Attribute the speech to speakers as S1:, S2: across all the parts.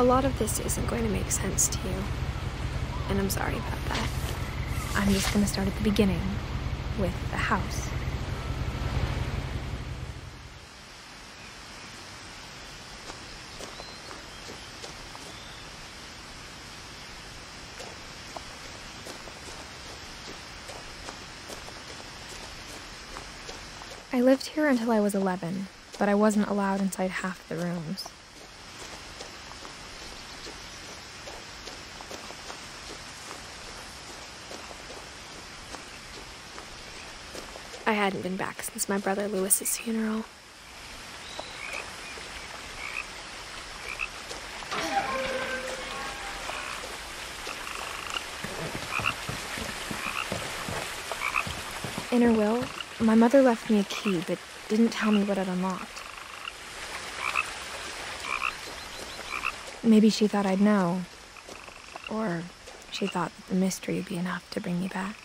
S1: A lot of this isn't going to make sense to you, and I'm sorry about that. I'm just going to start at the beginning, with the house. I lived here until I was 11, but I wasn't allowed inside half the rooms. I hadn't been back since my brother Lewis's funeral. In her will, my mother left me a key, but didn't tell me what it unlocked. Maybe she thought I'd know, or she thought that the mystery would be enough to bring me back.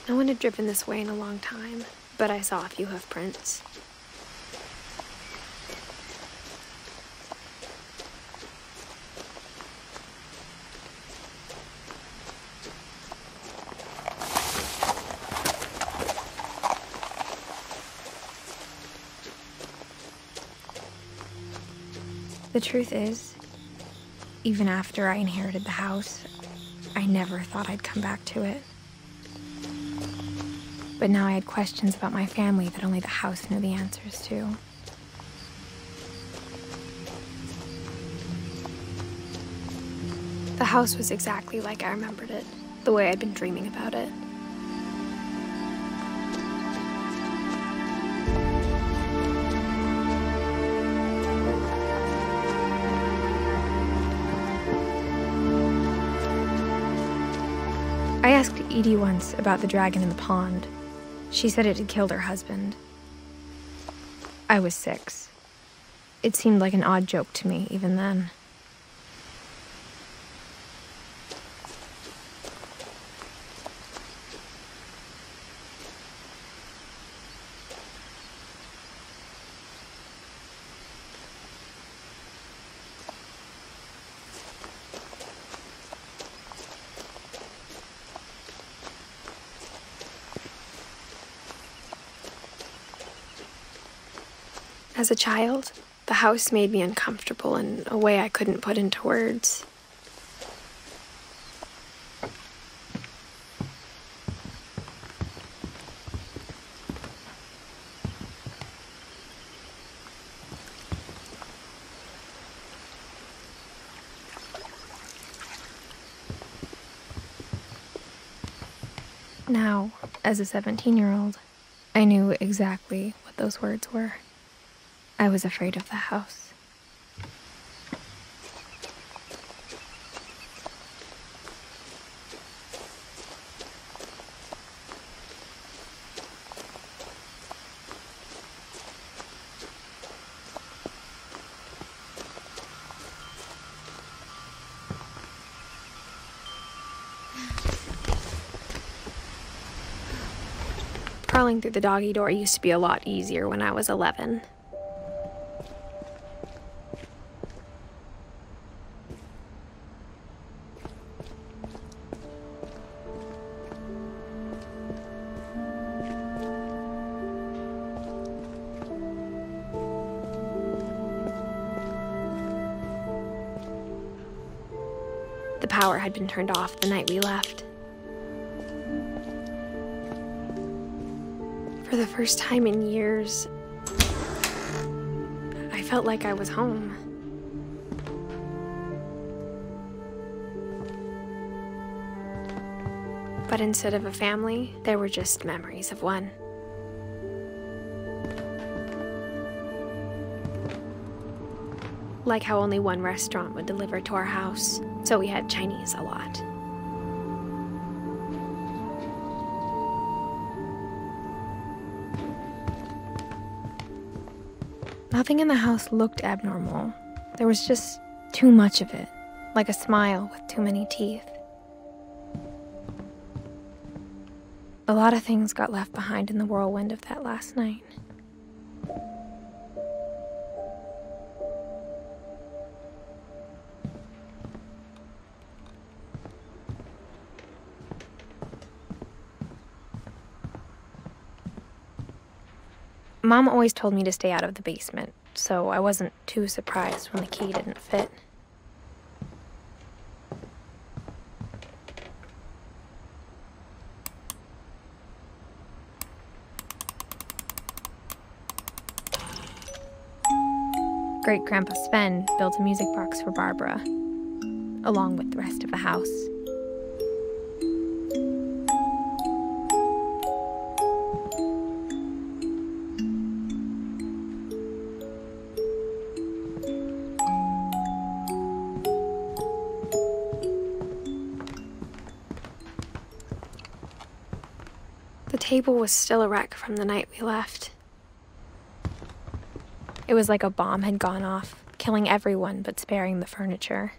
S1: No one had driven this way in a long time, but I saw a few hoof prints. The truth is, even after I inherited the house, I never thought I'd come back to it. But now I had questions about my family that only the house knew the answers to. The house was exactly like I remembered it, the way I'd been dreaming about it. I asked Edie once about the dragon in the pond. She said it had killed her husband. I was 6. It seemed like an odd joke to me, even then. As a child, the house made me uncomfortable in a way I couldn't put into words. Now, as a 17-year-old, I knew exactly what those words were. I was afraid of the house. Crawling through the doggy door used to be a lot easier when I was 11. The power had been turned off the night we left. For the first time in years, I felt like I was home. But instead of a family, there were just memories of one. Like how only one restaurant would deliver to our house, so we had Chinese a lot. Nothing in the house looked abnormal. There was just too much of it, like a smile with too many teeth. A lot of things got left behind in the whirlwind of that last night. Mom always told me to stay out of the basement, so I wasn't too surprised when the key didn't fit. Great-Grandpa Sven built a music box for Barbara, along with the rest of the house. The table was still a wreck from the night we left. It was like a bomb had gone off, killing everyone but sparing the furniture.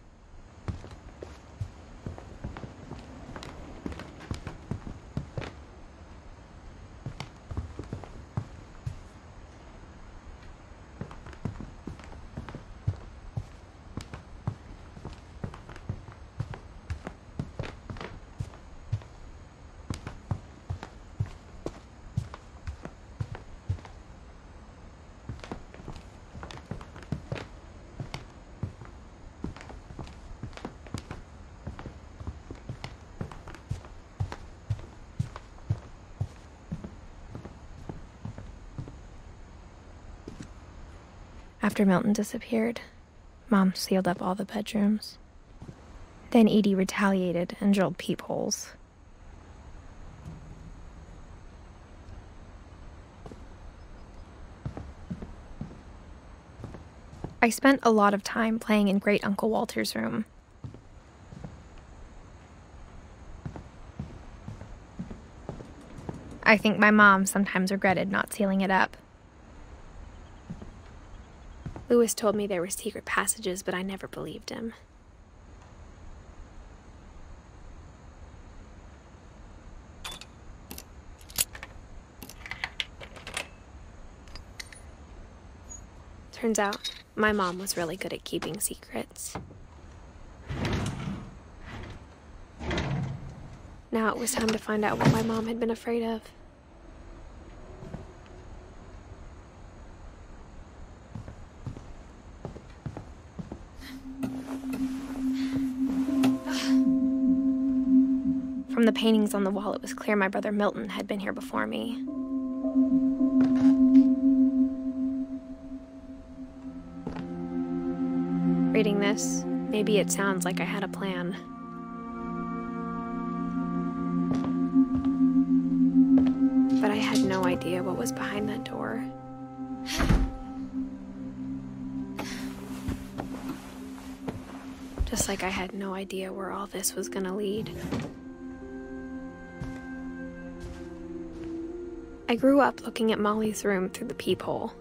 S1: After Milton disappeared, Mom sealed up all the bedrooms. Then Edie retaliated and drilled peepholes. I spent a lot of time playing in Great Uncle Walter's room. I think my mom sometimes regretted not sealing it up. Louis told me there were secret passages, but I never believed him. Turns out, my mom was really good at keeping secrets. Now it was time to find out what my mom had been afraid of. From the paintings on the wall, it was clear my brother Milton had been here before me. Reading this, maybe it sounds like I had a plan. But I had no idea what was behind that door. Just like I had no idea where all this was gonna lead. I grew up looking at Molly's room through the peephole.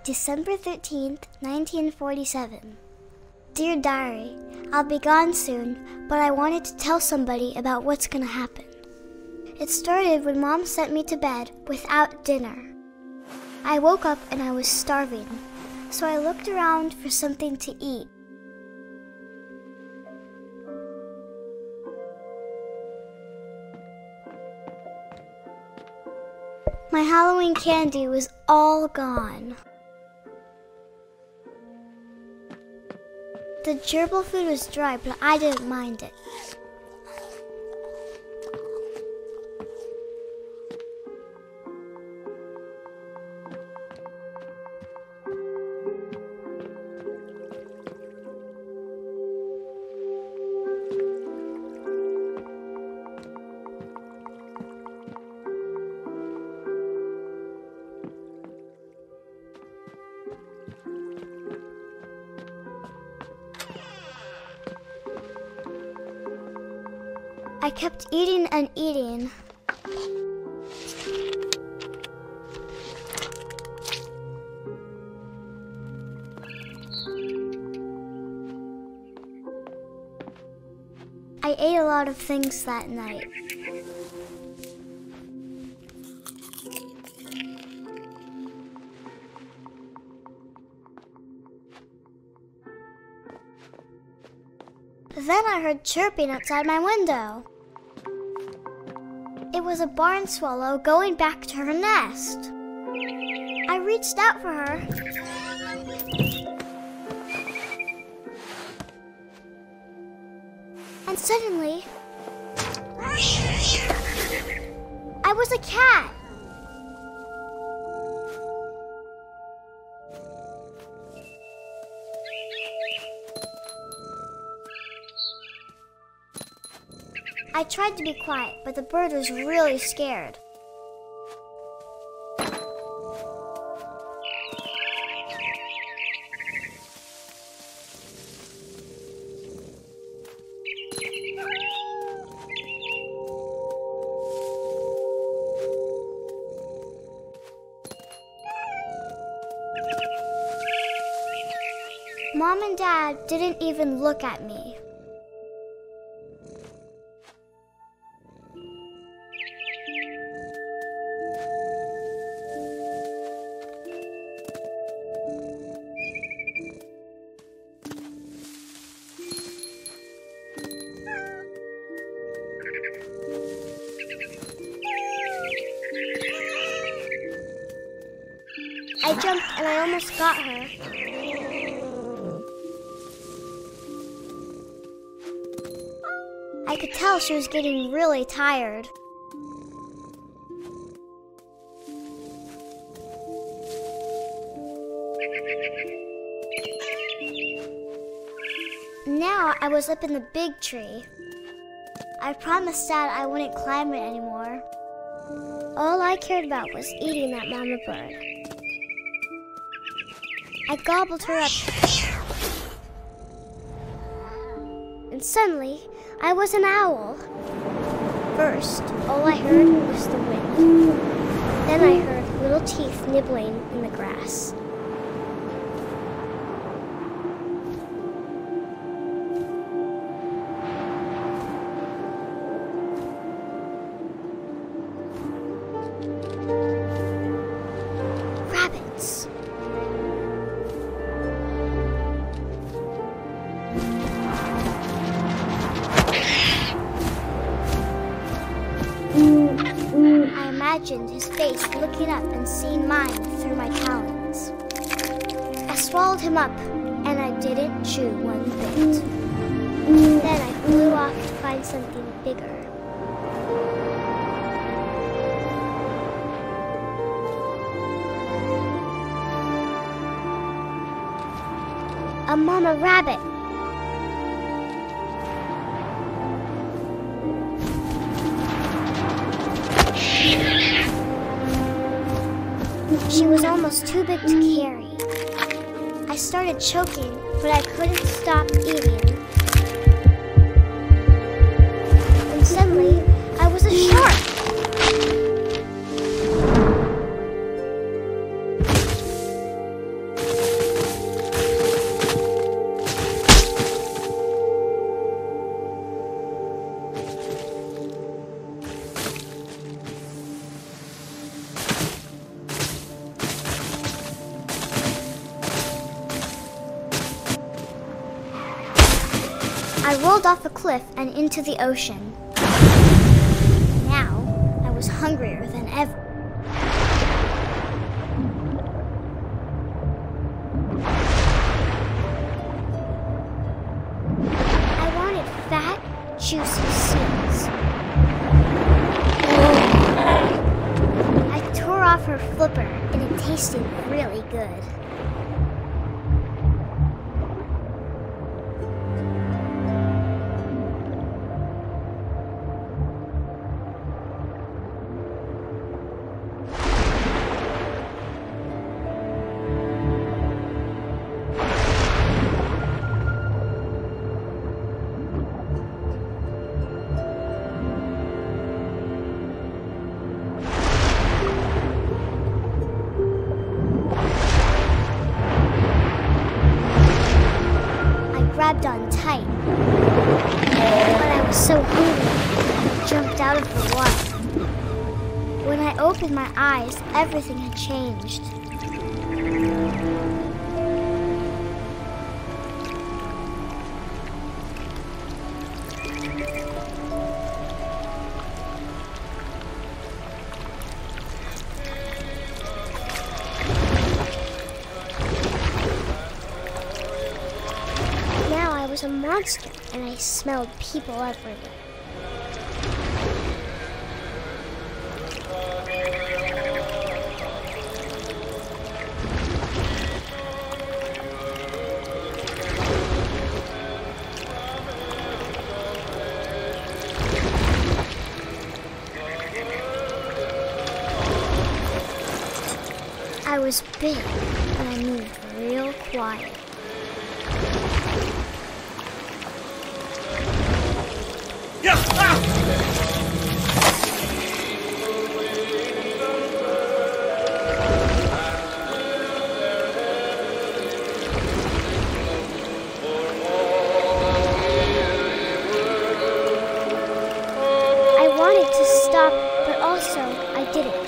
S2: December 13th, 1947. Dear Diary, I'll be gone soon, but I wanted to tell somebody about what's gonna happen. It started when Mom sent me to bed without dinner. I woke up and I was starving, so I looked around for something to eat. My Halloween candy was all gone. The gerbil food was dry, but I didn't mind it. I kept eating and eating. I ate a lot of things that night. Then I heard chirping outside my window. It was a barn swallow going back to her nest. I reached out for her. And suddenly, I was a cat. I tried to be quiet, but the bird was really scared. Mom and Dad didn't even look at me. I jumped and I almost got her. I could tell she was getting really tired. Now I was up in the big tree. I promised Dad I wouldn't climb it anymore. All I cared about was eating that mama bird. I gobbled her up. And suddenly, I was an owl. First, all I heard was the wind. Then I heard little teeth nibbling in the grass. Rabbits. I imagined his face looking up and seeing mine through my talons. I swallowed him up, and I didn't chew one bit. Then I flew off to find something bigger. A mama rabbit. She was almost too big to carry. I started choking, but I couldn't stop eating. And suddenly, I was a shark. I rolled off a cliff and into the ocean. Now, I was hungrier than ever. I wanted fat, juicy seeds. I tore off her flipper, and it tasted really good. for what? When I opened my eyes, everything had changed. Now I was a monster, and I smelled people everywhere. I was big, and I moved real quiet. I wanted to stop, but also I didn't.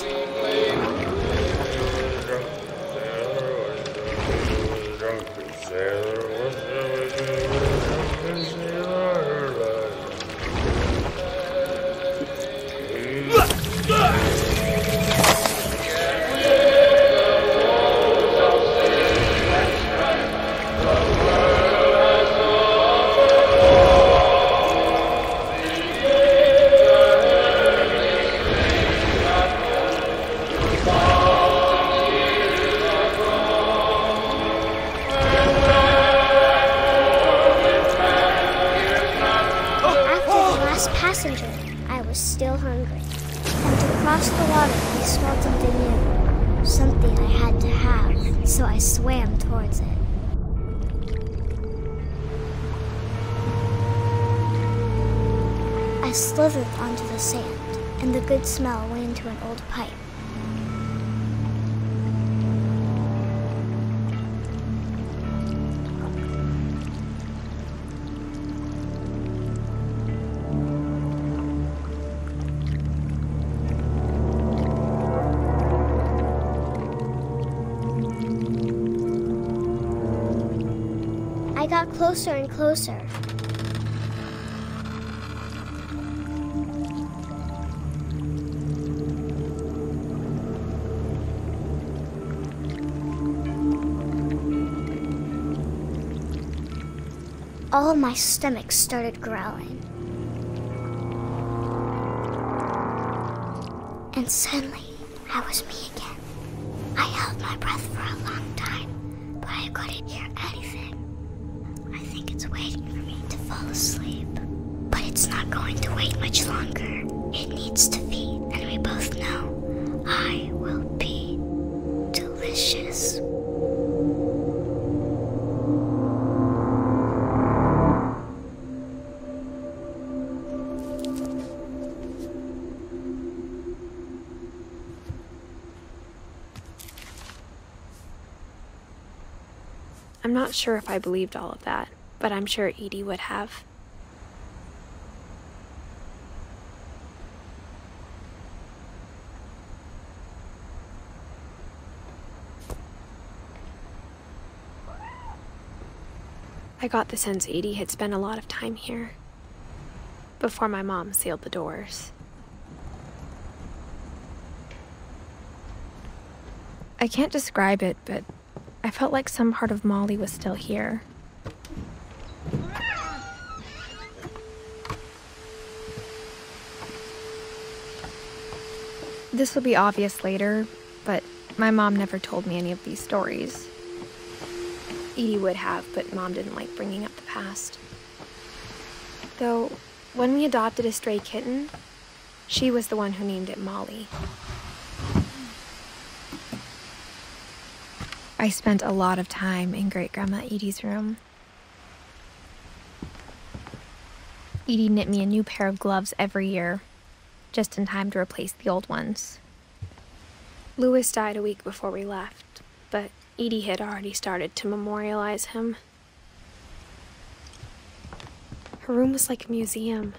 S2: Passenger, I was still hungry. And to cross the water, I smelled something new. Something I had to have, so I swam towards it. I slithered onto the sand, and the good smell went into an old pipe. I got closer and closer. All my stomach started growling. And suddenly, I was me again. I held my breath for a long time, but I couldn't hear anything. I think it's waiting for me to fall asleep. But it's not going to wait much longer. It needs to feed, and we both know I will be delicious.
S1: I'm not sure if I believed all of that, but I'm sure Edie would have. I got the sense Edie had spent a lot of time here, before my mom sealed the doors. I can't describe it, but I felt like some part of Molly was still here. This will be obvious later, but my mom never told me any of these stories. Edie would have, but Mom didn't like bringing up the past. Though, when we adopted a stray kitten, she was the one who named it Molly. I spent a lot of time in Great-Grandma Edie's room. Edie knit me a new pair of gloves every year, just in time to replace the old ones. Louis died a week before we left, but Edie had already started to memorialize him. Her room was like a museum.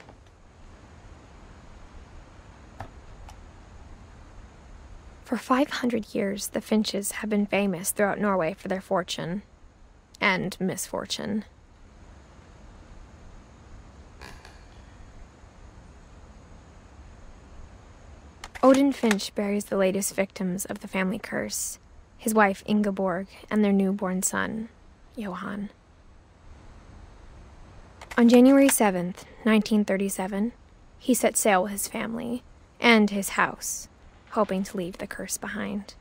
S1: For 500 years, the Finches have been famous throughout Norway for their fortune and misfortune. Odin Finch buries the latest victims of the family curse, his wife Ingeborg and their newborn son, Johan. On January 7th, 1937, he set sail with his family and his house, hoping to leave the curse behind.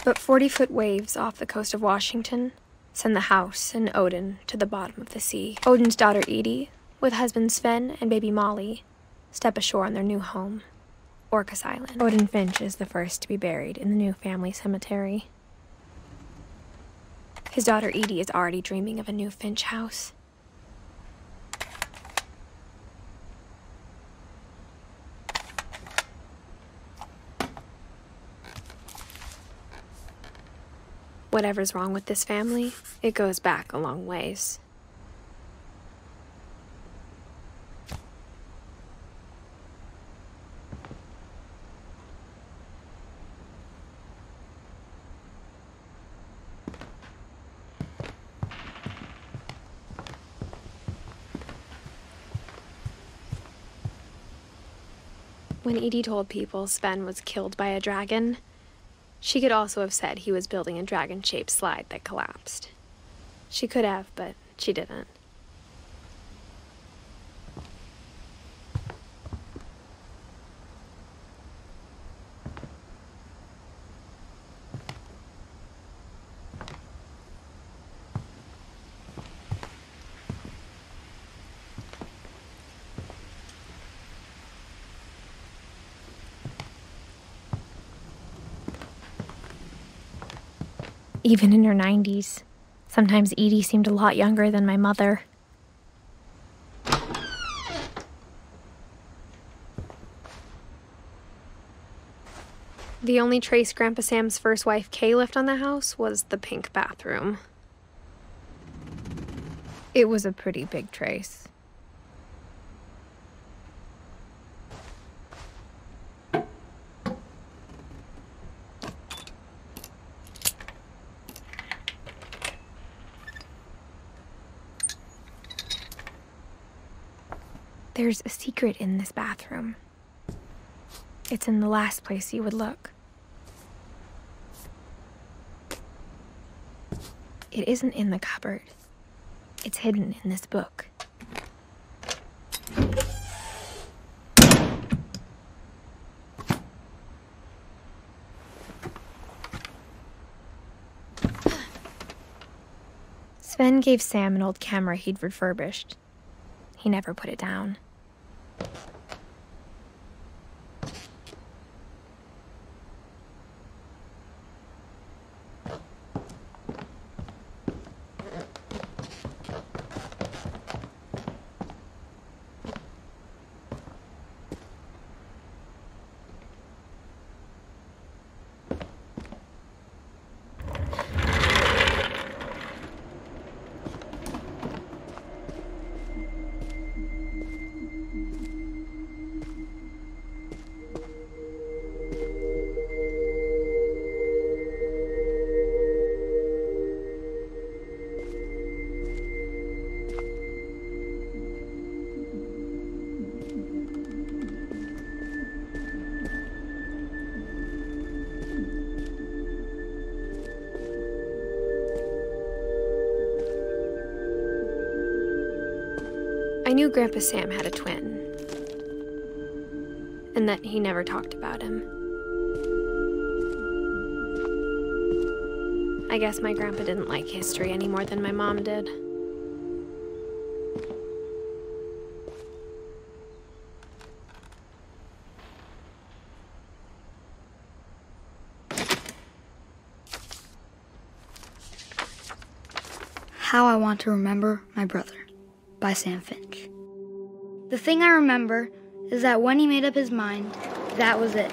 S1: But 40-foot waves off the coast of Washington send the house and Odin to the bottom of the sea. Odin's daughter Edith, with husband Sven and baby Molly, step ashore on their new home, Orcas Island. Odin Finch is the first to be buried in the new family cemetery. His daughter Edie is already dreaming of a new Finch house. Whatever's wrong with this family, it goes back a long ways. When Edie told people Sven was killed by a dragon, she could also have said he was building a dragon-shaped slide that collapsed. She could have, but she didn't. Even in her 90s, sometimes Edie seemed a lot younger than my mother. The only trace Grandpa Sam's first wife Kay left on the house was the pink bathroom. It was a pretty big trace. There's a secret in this bathroom. It's in the last place you would look. It isn't in the cupboard. It's hidden in this book. Sven gave Sam an old camera he'd refurbished. He never put it down. I knew Grandpa Sam had a twin, and that he never talked about him. I guess my grandpa didn't like history any more than my mom did.
S3: How I Want to Remember My Brother by Sam Finch. The thing I remember is that when he made up his mind, that was it.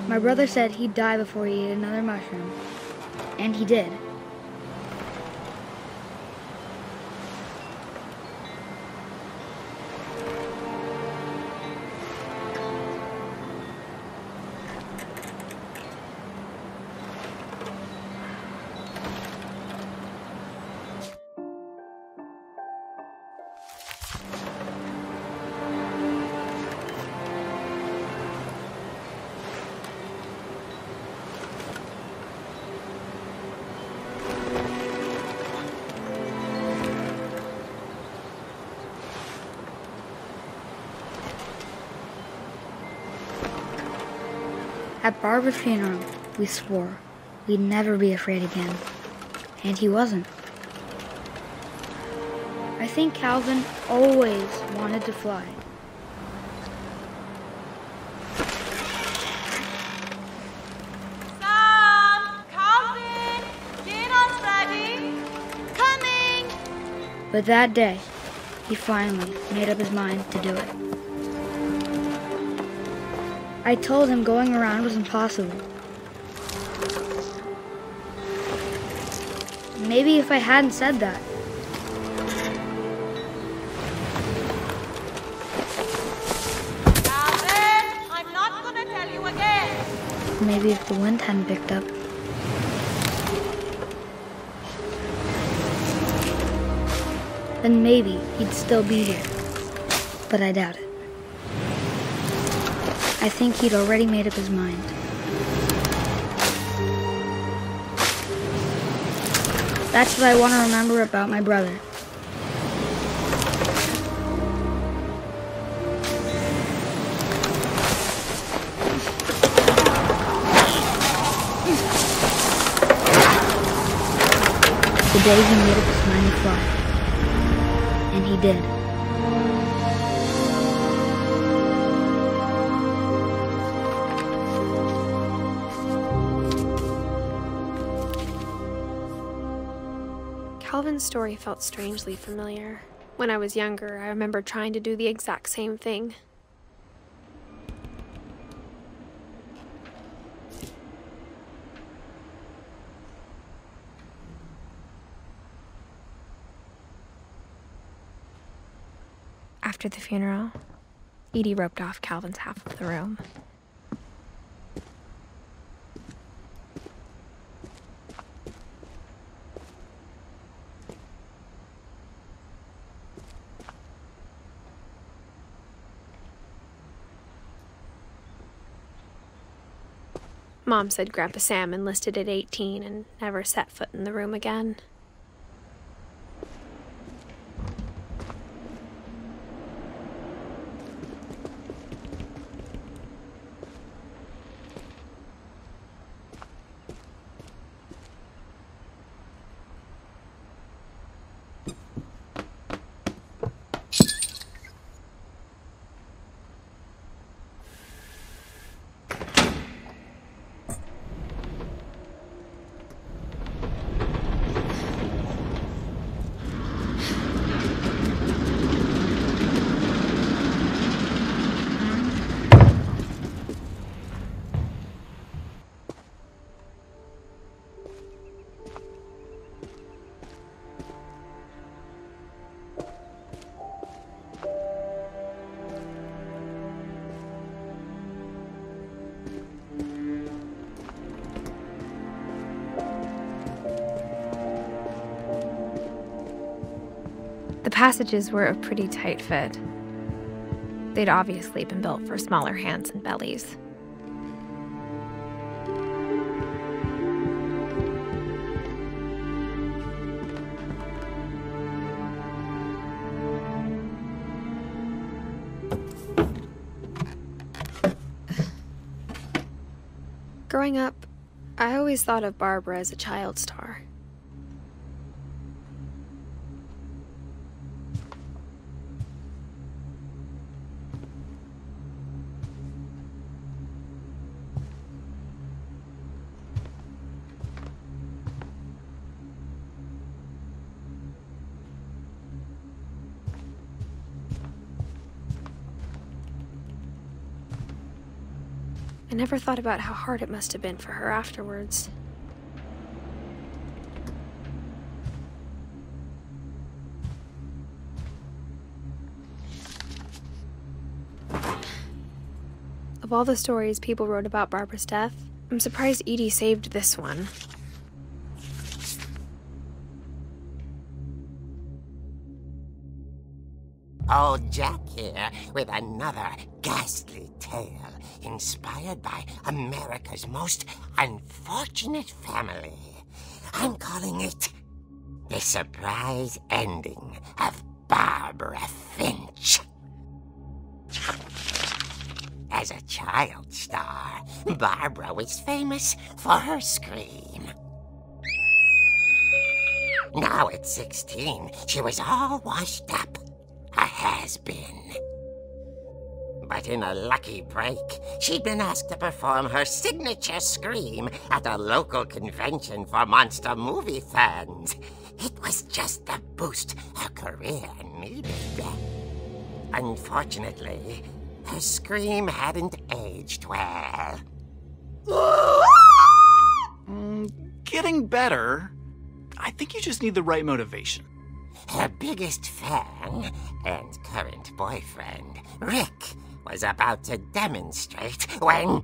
S3: My brother said he'd die before he ate another mushroom. And he did. At Barbara's funeral, we swore we'd never be afraid again. And he wasn't. I think Calvin always wanted to fly.
S4: Sam! Calvin! Dinner's ready! Coming!
S3: But that day, he finally made up his mind to do it. I told him going around was impossible. Maybe if I hadn't said that.
S4: Calvin! I'm not gonna tell you again!
S3: Maybe if the wind hadn't picked up. Then maybe he'd still be here. But I doubt it. I think he'd already made up his mind. That's what I want to remember about my brother. The day he made up his mind to fly. And he did.
S1: Calvin's story felt strangely familiar. When I was younger, I remember trying to do the exact same thing. After the funeral, Edie roped off Calvin's half of the room. Mom said Grandpa Sam enlisted at 18 and never set foot in the room again. The passages were a pretty tight fit. They'd obviously been built for smaller hands and bellies. Growing up, I always thought of Barbara as a child star. I never thought about how hard it must have been for her afterwards. Of all the stories people wrote about Barbara's death, I'm surprised Edie saved this one.
S5: Old Jack here with another ghastly tale inspired by America's most unfortunate family. I'm calling it The Surprise Ending of Barbara Finch. As a child star, Barbara was famous for her scream. Now at 16, she was all washed up. A has-been. But in a lucky break, she'd been asked to perform her signature scream at a local convention for monster movie fans. It was just the boost her career needed. Unfortunately, her scream hadn't aged well.
S6: Getting better. I think you just need the right motivation.
S5: Her biggest fan and current boyfriend, Rick, was about to demonstrate when...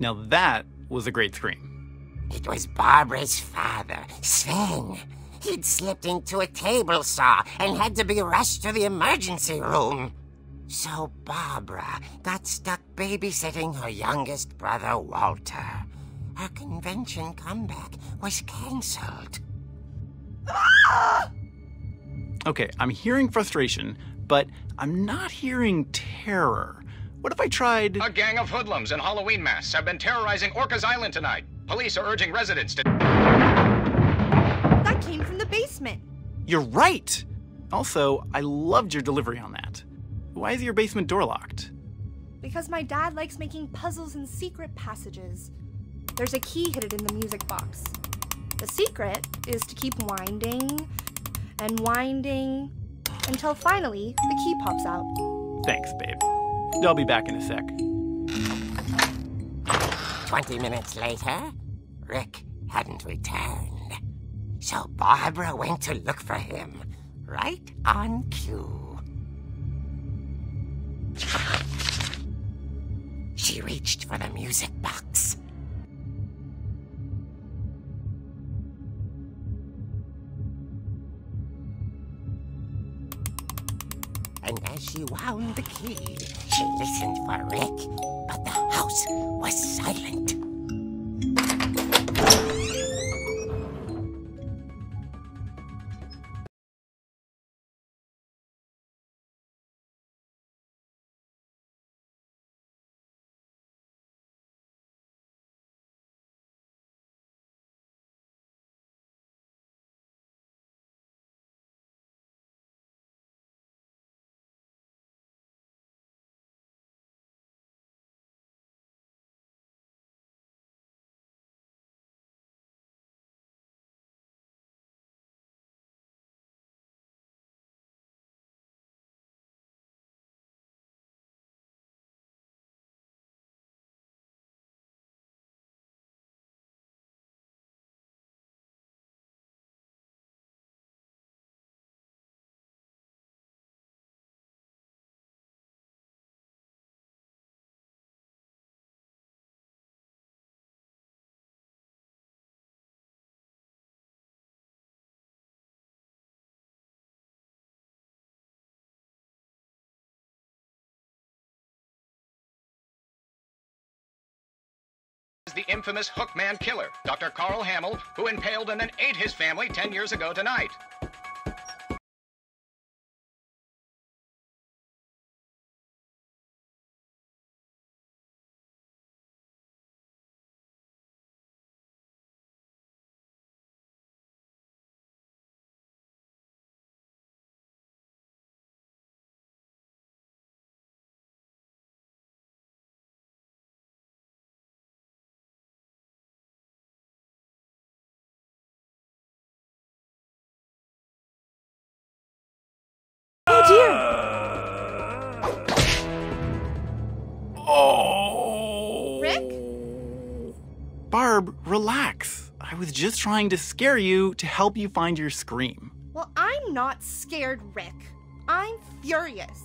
S6: Now that was a great scream.
S5: It was Barbara's father, Sven. He'd slipped into a table saw and had to be rushed to the emergency room. So Barbara got stuck babysitting her youngest brother, Walter. Her convention comeback was cancelled.
S6: Okay, I'm hearing frustration, but I'm not hearing terror. What if I tried...
S7: A gang of hoodlums in Halloween masks have been terrorizing Orcas Island tonight. Police are urging residents to...
S4: That came from the basement.
S6: You're right! Also, I loved your delivery on that. Why is your basement door locked?
S4: Because my dad likes making puzzles and secret passages. There's a key hidden in the music box. The secret is to keep winding and winding until finally the key pops out.
S6: Thanks, babe. I'll be back in a sec.
S5: 20 minutes later, Rick hadn't returned. So Barbara went to look for him, right on cue. She reached for the music box. And as she wound the key, she listened for Rick, but the house was silent.
S7: The infamous Hookman killer, Dr. Carl Hamill, who impaled and then ate his family 10 years ago tonight.
S6: Oh!
S4: Rick?
S6: Barb, relax. I was just trying to scare you to help you find your scream.
S4: Well, I'm not scared, Rick. I'm furious.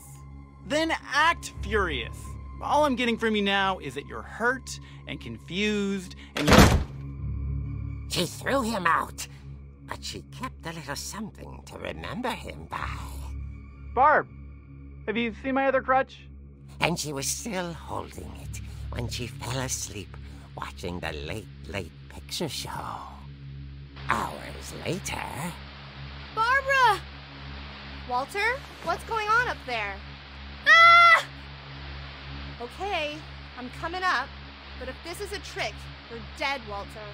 S6: Then act furious. All I'm getting from you now is that you're hurt and confused and you're...
S5: She threw him out, but she kept a little something to remember him by.
S6: Barb, have you seen my other crutch?
S5: And she was still holding it when she fell asleep watching the Late Late Picture Show. Hours later...
S4: Barbara! Walter, what's going on up there? Ah! Okay, I'm coming up, but if this is a trick, you're dead, Walter.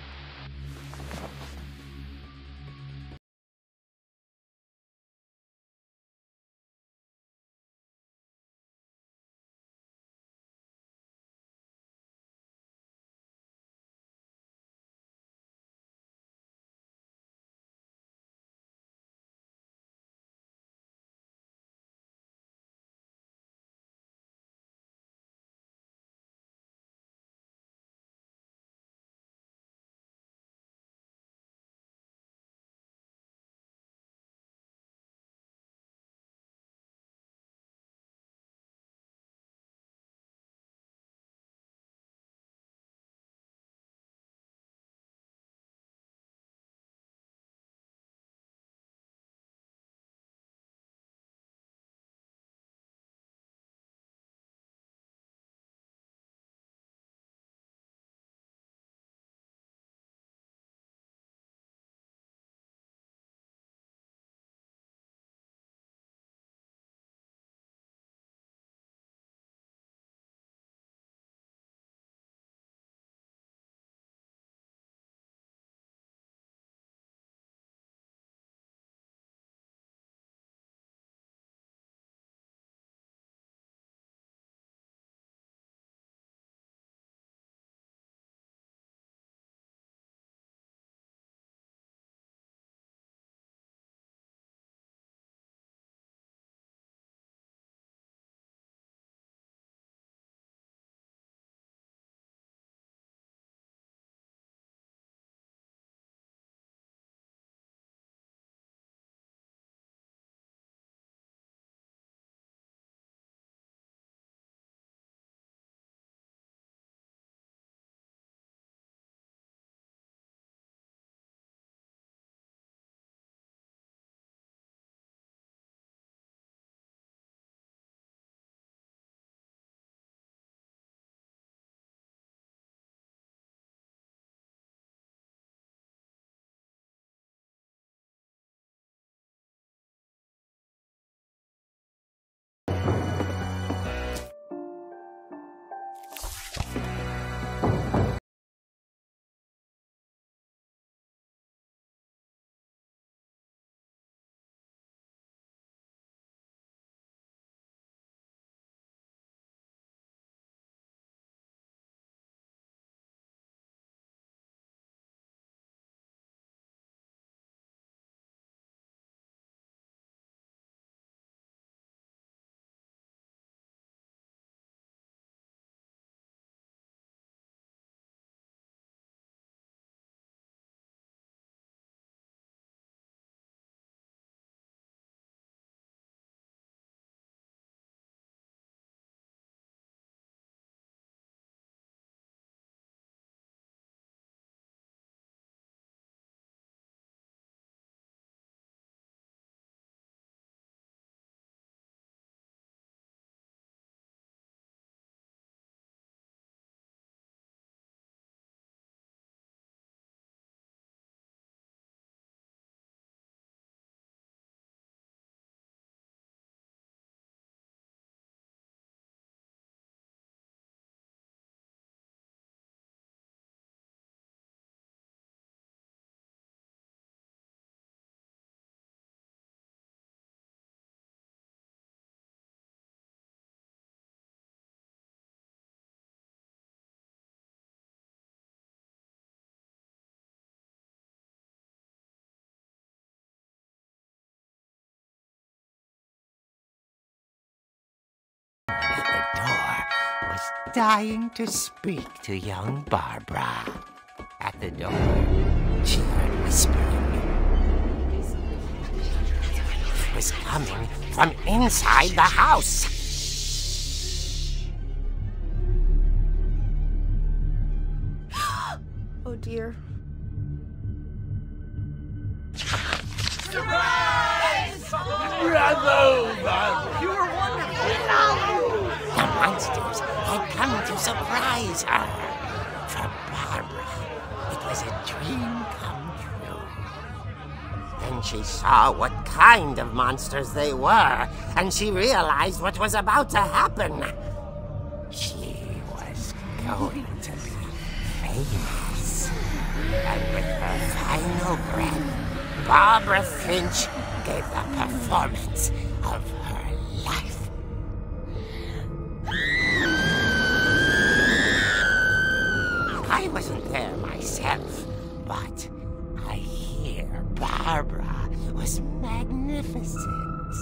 S5: dying to speak to young Barbara. At the door, she heard whispering. It was coming from inside the house.
S4: Oh dear.
S5: You were wonderful. The monsters had come to surprise her. For Barbara, it was a dream come true. Then she saw what kind of monsters they were, and she realized what was about to happen. She was going to be famous. And with her final breath, Barbara Finch gave the performance of her life. I wasn't there myself, but I hear Barbara was magnificent.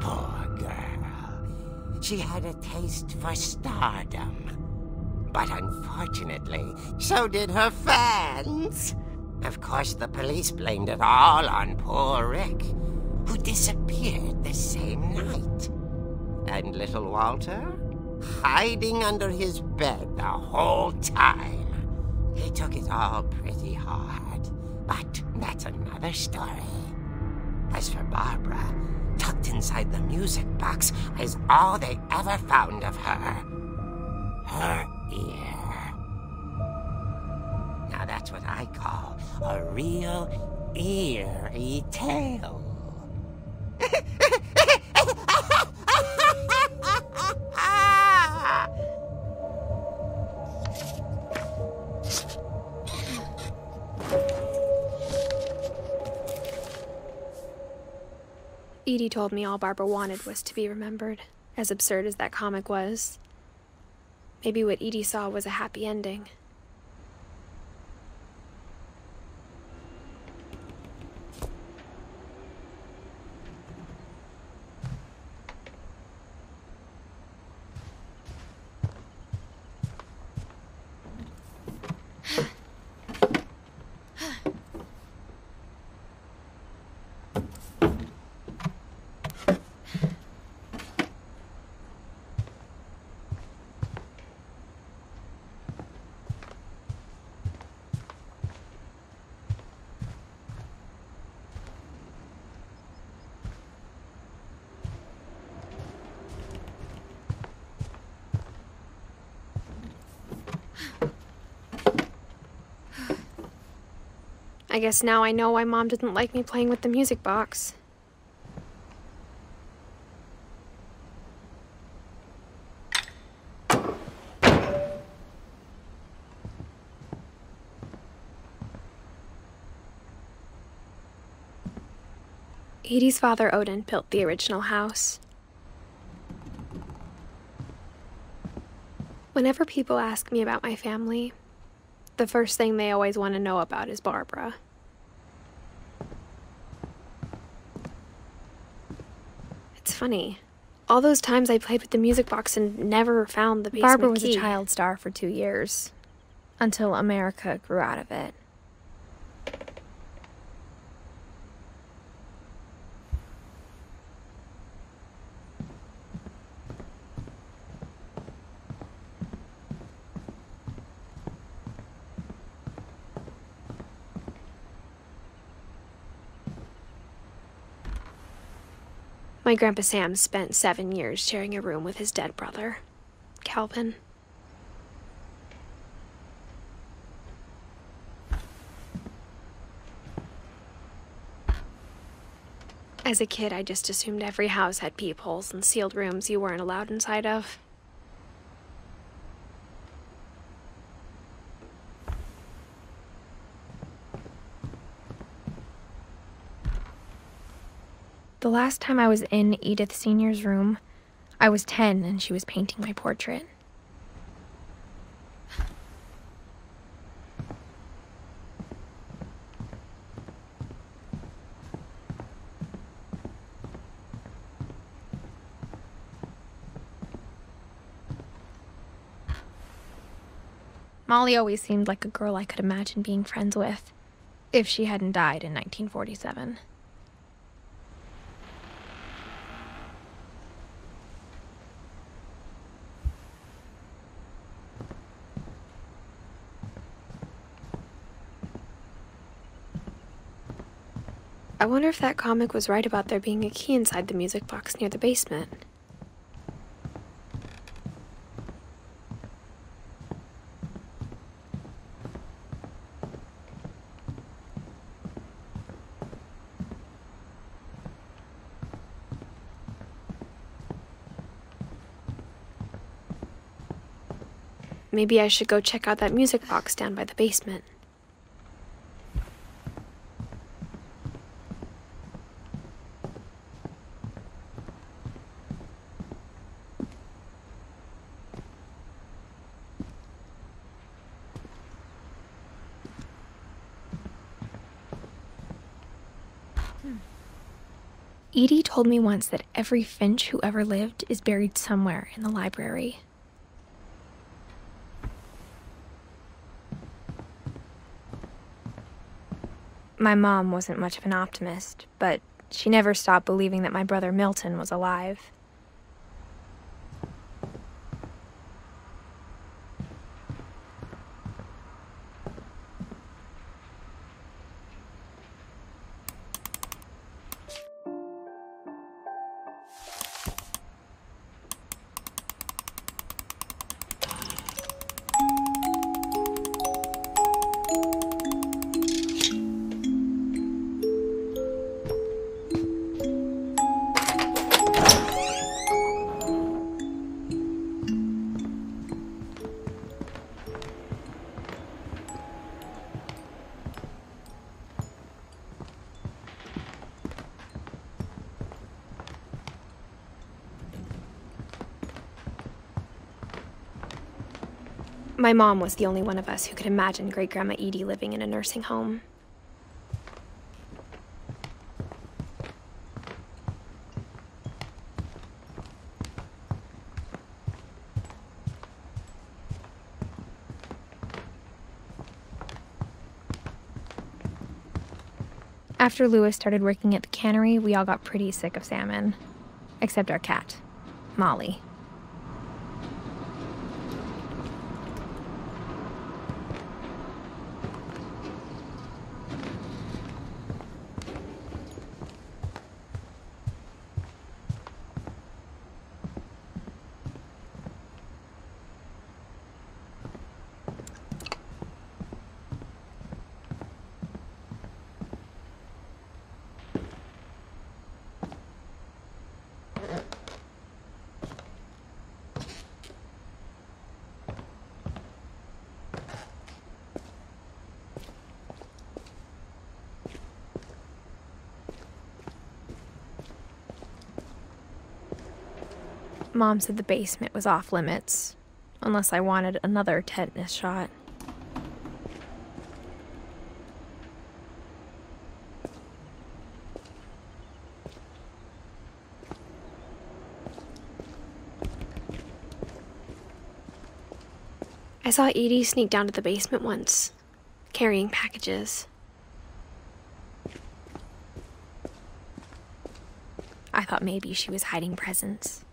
S5: Poor girl. She had a taste for stardom. But unfortunately, so did her fans. Of course, the police blamed it all on poor Rick, who disappeared the same night. And little Walter, hiding under his bed the whole time. He took it all pretty hard, but that's another story. As for Barbara, tucked inside the music box is all they ever found of her. Her ear. Now that's what I call a real eerie tale.
S1: Edie told me all Barbara wanted was to be remembered, as absurd as that comic was. Maybe what Edie saw was a happy ending. I guess now I know why Mom didn't like me playing with the music box. Edie's father, Odin, built the original house. Whenever people ask me about my family, the first thing they always want to know about is Barbara. It's funny. All those times I played with the music box and never found the basement
S8: Barbara was
S1: key.
S8: a child star for 2 years, until America grew out of it.
S1: My Grandpa Sam spent 7 years sharing a room with his dead brother, Calvin. As a kid, I just assumed every house had peepholes and sealed rooms you weren't allowed inside of.
S8: The last time I was in Edith Sr.'s room, I was 10 and she was painting my portrait. Molly always seemed like a girl I could imagine being friends with, if she hadn't died in 1947. I wonder if that comic was right about there being a key inside the music box near the basement. Maybe I should go check out that music box down by the basement. Edie told me once that every Finch who ever lived is buried somewhere in the library. My mom wasn't much of an optimist, but she never stopped believing that my brother Milton was alive. My mom was the only one of us who could imagine Great-Grandma Edie living in a nursing home. After Louis started working at the cannery, we all got pretty sick of salmon. Except our cat, Molly. Mom said the basement was off limits, unless I wanted another tetanus shot. I saw Edie sneak down to the basement once, carrying packages. I thought maybe she was hiding presents.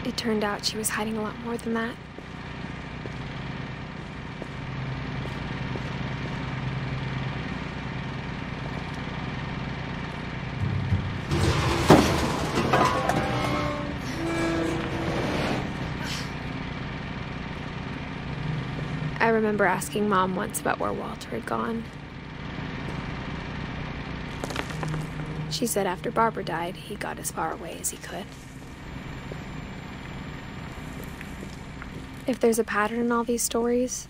S8: It turned out she was hiding a lot more than that. I remember asking Mom once about where Walter had gone. She said after Barbara died, he got as far away as he could. If there's a pattern in all these stories,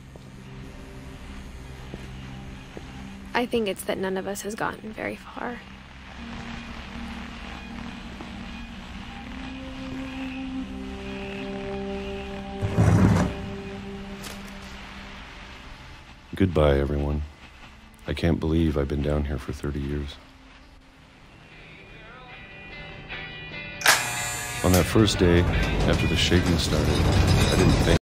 S8: I think it's that none of us has gotten very far.
S9: Goodbye, everyone. I can't believe I've been down here for 30 years. On that first day, after the shaking started, I didn't think.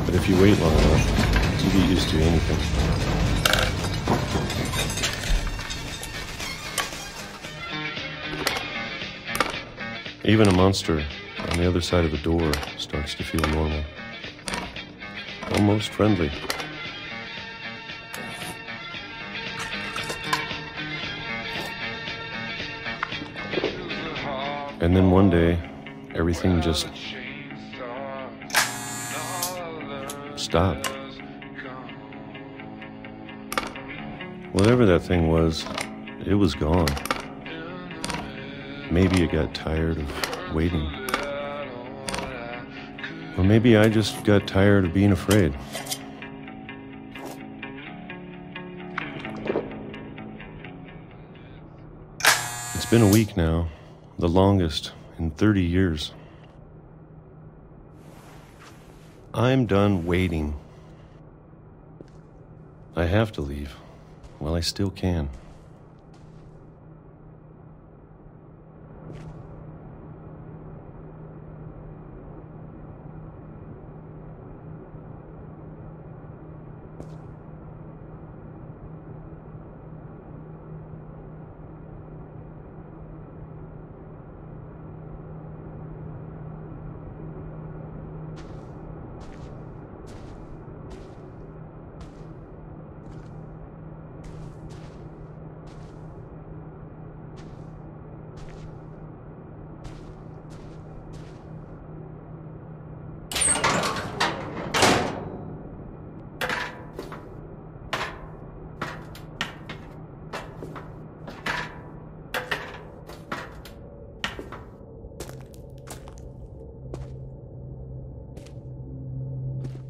S9: But if you wait long enough, you get used to anything. Even a monster on the other side of the door starts to feel normal. Almost friendly. And then one day, everything just stopped. Whatever that thing was, it was gone. Maybe it got tired of waiting. Or maybe I just got tired of being afraid. It's been a week now, the longest in 30 years. I'm done waiting. I have to leave while I still can.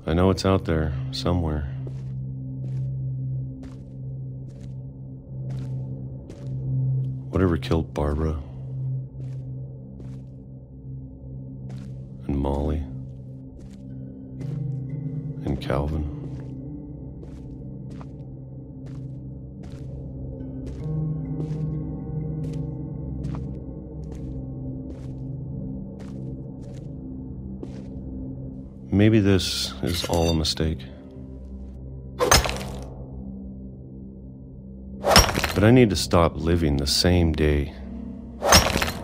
S9: I know it's out there, somewhere. Whatever killed Barbara and Molly and Calvin. Maybe this is all a mistake. But I need to stop living the same day,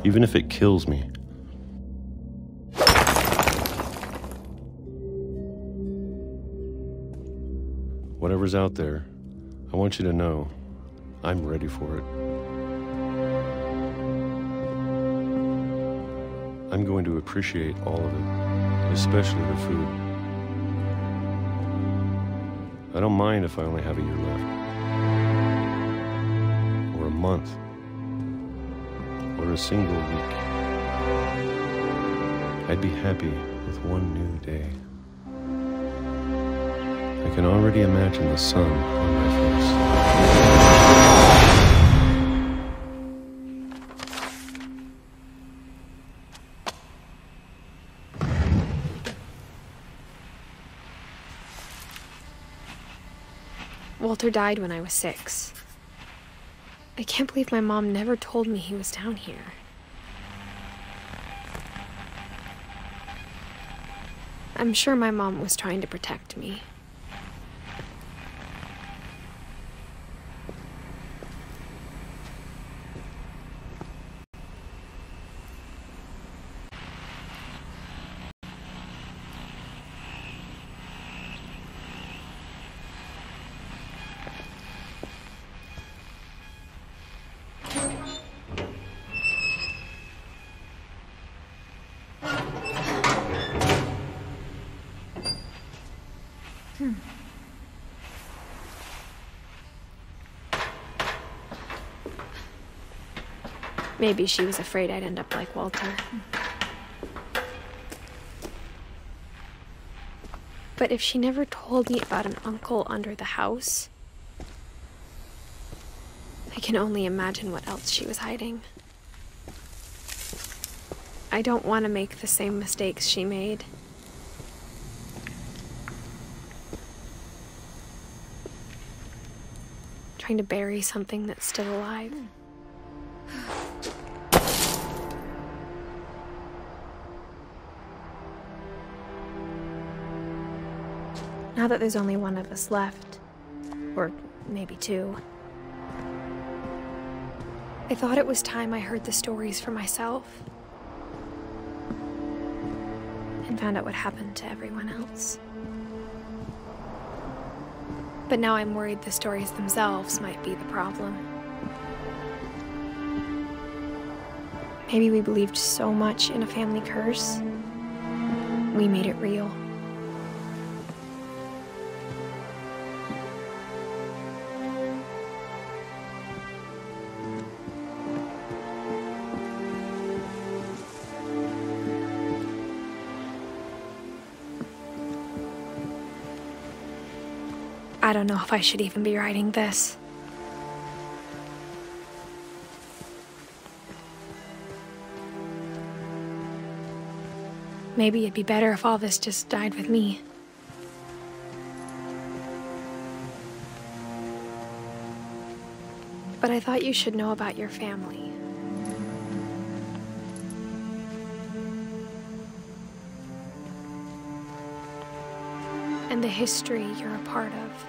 S9: even if it kills me. Whatever's out there, I want you to know I'm ready for it. I'm going to appreciate all of it, especially the food. I don't mind if I only have a year left, or a month, or a single week. I'd be happy with one new day. I can already imagine the sun on my face.
S1: Walter died when I was 6. I can't believe my mom never told me he was down here. I'm sure my mom was trying to protect me. Maybe she was afraid I'd end up like Walter. But if she never told me about an uncle under the house, I can only imagine what else she was hiding. I don't want to make the same mistakes she made. Trying to bury something that's still alive. Now that there's only one of us left, or maybe two, I thought it was time I heard the stories for myself and found out what happened to everyone else. But now I'm worried the stories themselves might be the problem. Maybe we believed so much in a family curse, we made it real. I don't know if I should even be writing this. Maybe it'd be better if all this just died with me. But I thought you should know about your family. And the history you're a part of.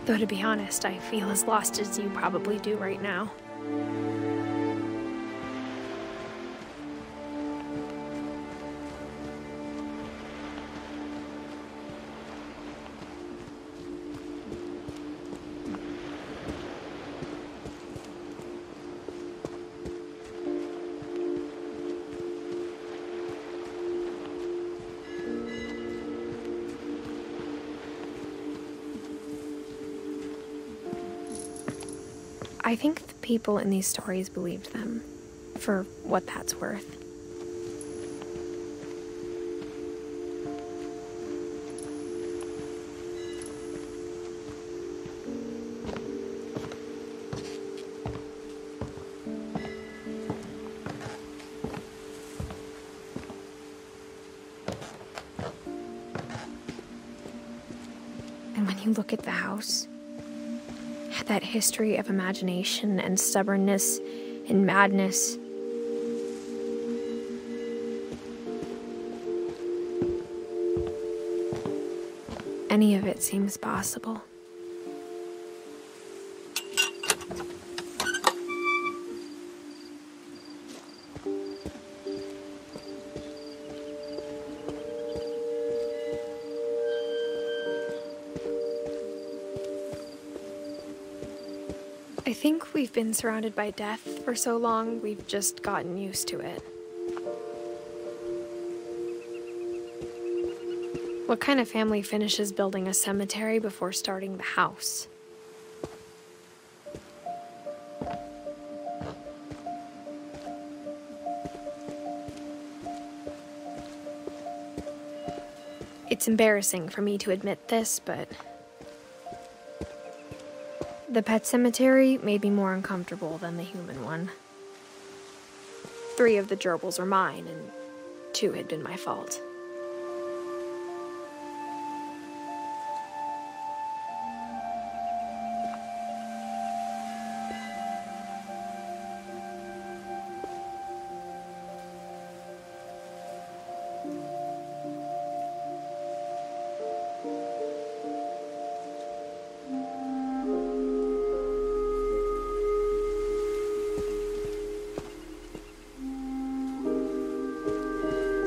S1: Though to be honest, I feel as lost as you probably do right now. I think the people in these stories believed them, for what that's worth. And when you look at the house, that history of imagination and stubbornness and madness. Any of it seems possible. I think we've been surrounded by death for so long, we've just gotten used to it. What kind of family finishes building a cemetery before starting the house? It's embarrassing for me to admit this, but the pet cemetery made me more uncomfortable than the human one. 3 of the gerbils were mine, and 2 had been my fault.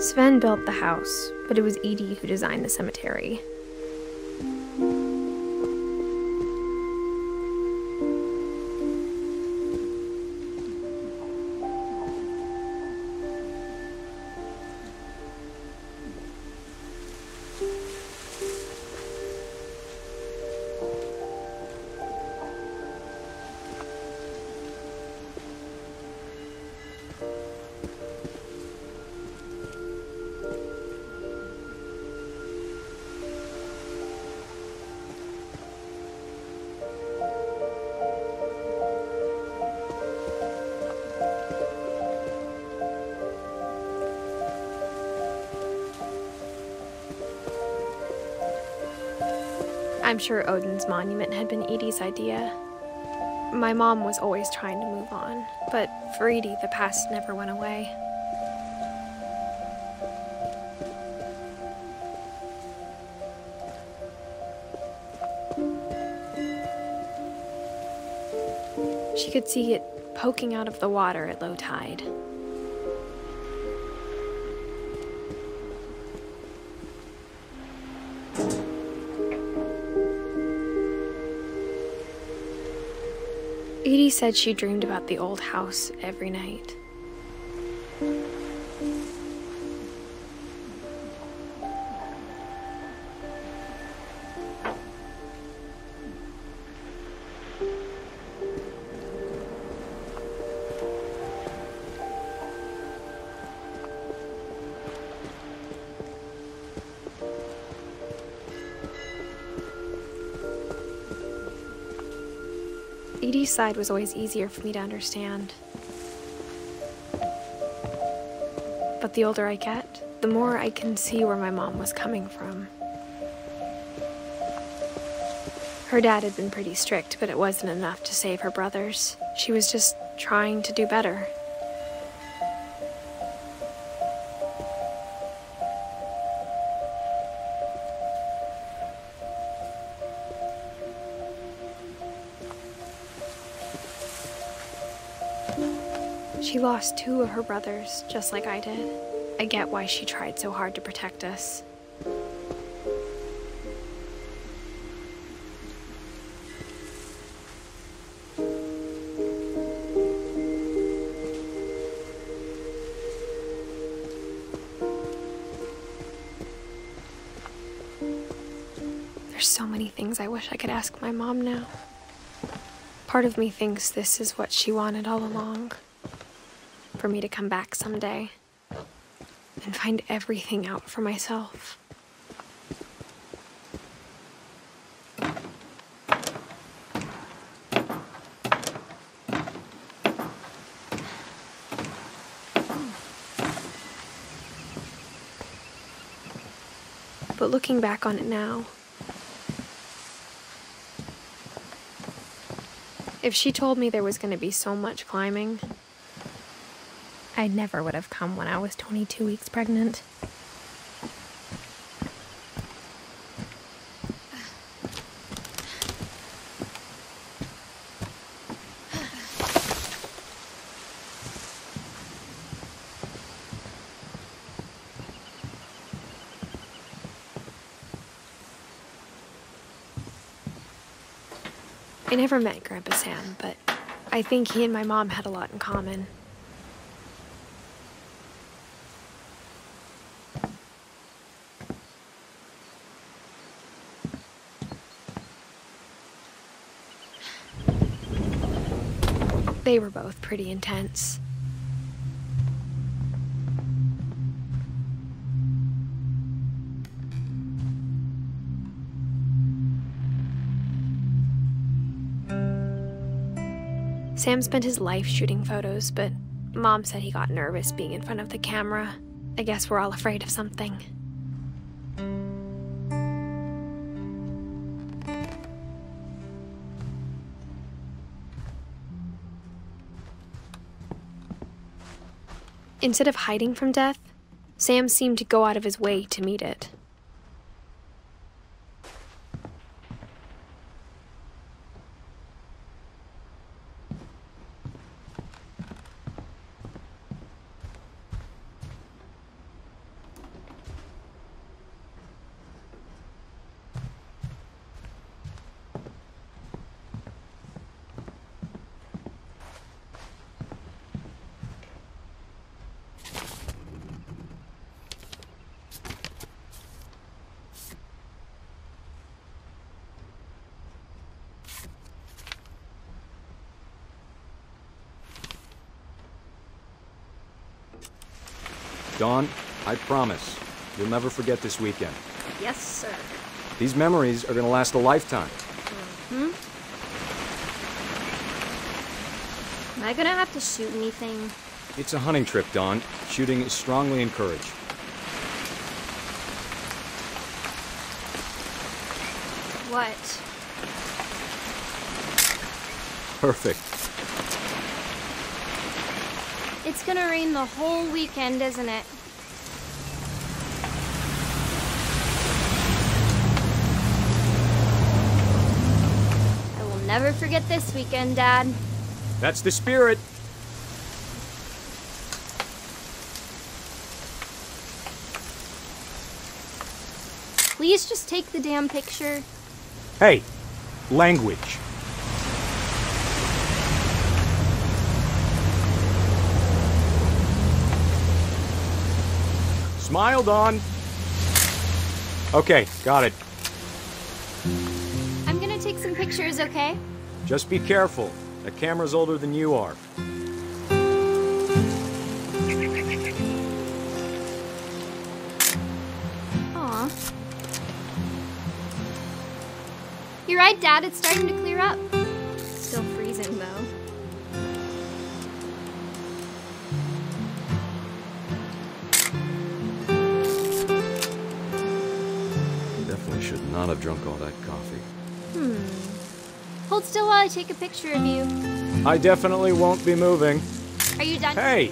S1: Sven built the house, but it was Edie who designed the cemetery. I'm sure Odin's monument had been Edie's idea. My mom was always trying to move on, but for Edie, the past never went away. She could see it poking out of the water at low tide. Edie said she dreamed about the old house every night. Edie's side was always easier for me to understand. But the older I get, the more I can see where my mom was coming from. Her dad had been pretty strict, but it wasn't enough to save her brothers. She was just trying to do better. She lost 2 of her brothers, just like I did. I get why she tried so hard to protect us. There's so many things I wish I could ask my mom now. Part of me thinks this is what she wanted all along. For me to come back someday and find everything out for myself. But looking back on it now, if she told me there was going to be so much climbing, I never would have come when I was 22 weeks pregnant. I never met Grandpa Sam, but I think he and my mom had a lot in common. They were both pretty intense. Sam spent his life shooting photos, but Mom said he got nervous being in front of the camera. I guess we're all afraid of something. Instead of hiding from death, Sam seemed to go out of his way to meet it.
S10: Dawn, I promise, you'll never forget this weekend.
S4: Yes, sir.
S10: These memories are gonna last a lifetime.
S11: Am I gonna have to shoot anything?
S10: It's a hunting trip, Dawn. Shooting is strongly encouraged.
S11: What?
S10: Perfect.
S11: It's gonna rain the whole weekend, isn't it? I will never forget this weekend, Dad.
S10: That's the spirit.
S11: Please just take the damn picture.
S10: Hey, language. Smile, Dawn. Okay, got it.
S11: I'm gonna take some pictures, okay?
S10: Just be careful. That camera's older than you are.
S11: Aw. You're right, Dad. It's starting to clear up. Still freezing, though.
S10: Definitely should not have drunk all that coffee.
S11: Hold still while I take a picture of you.
S10: I definitely won't be moving.
S11: Are you done?
S10: Hey!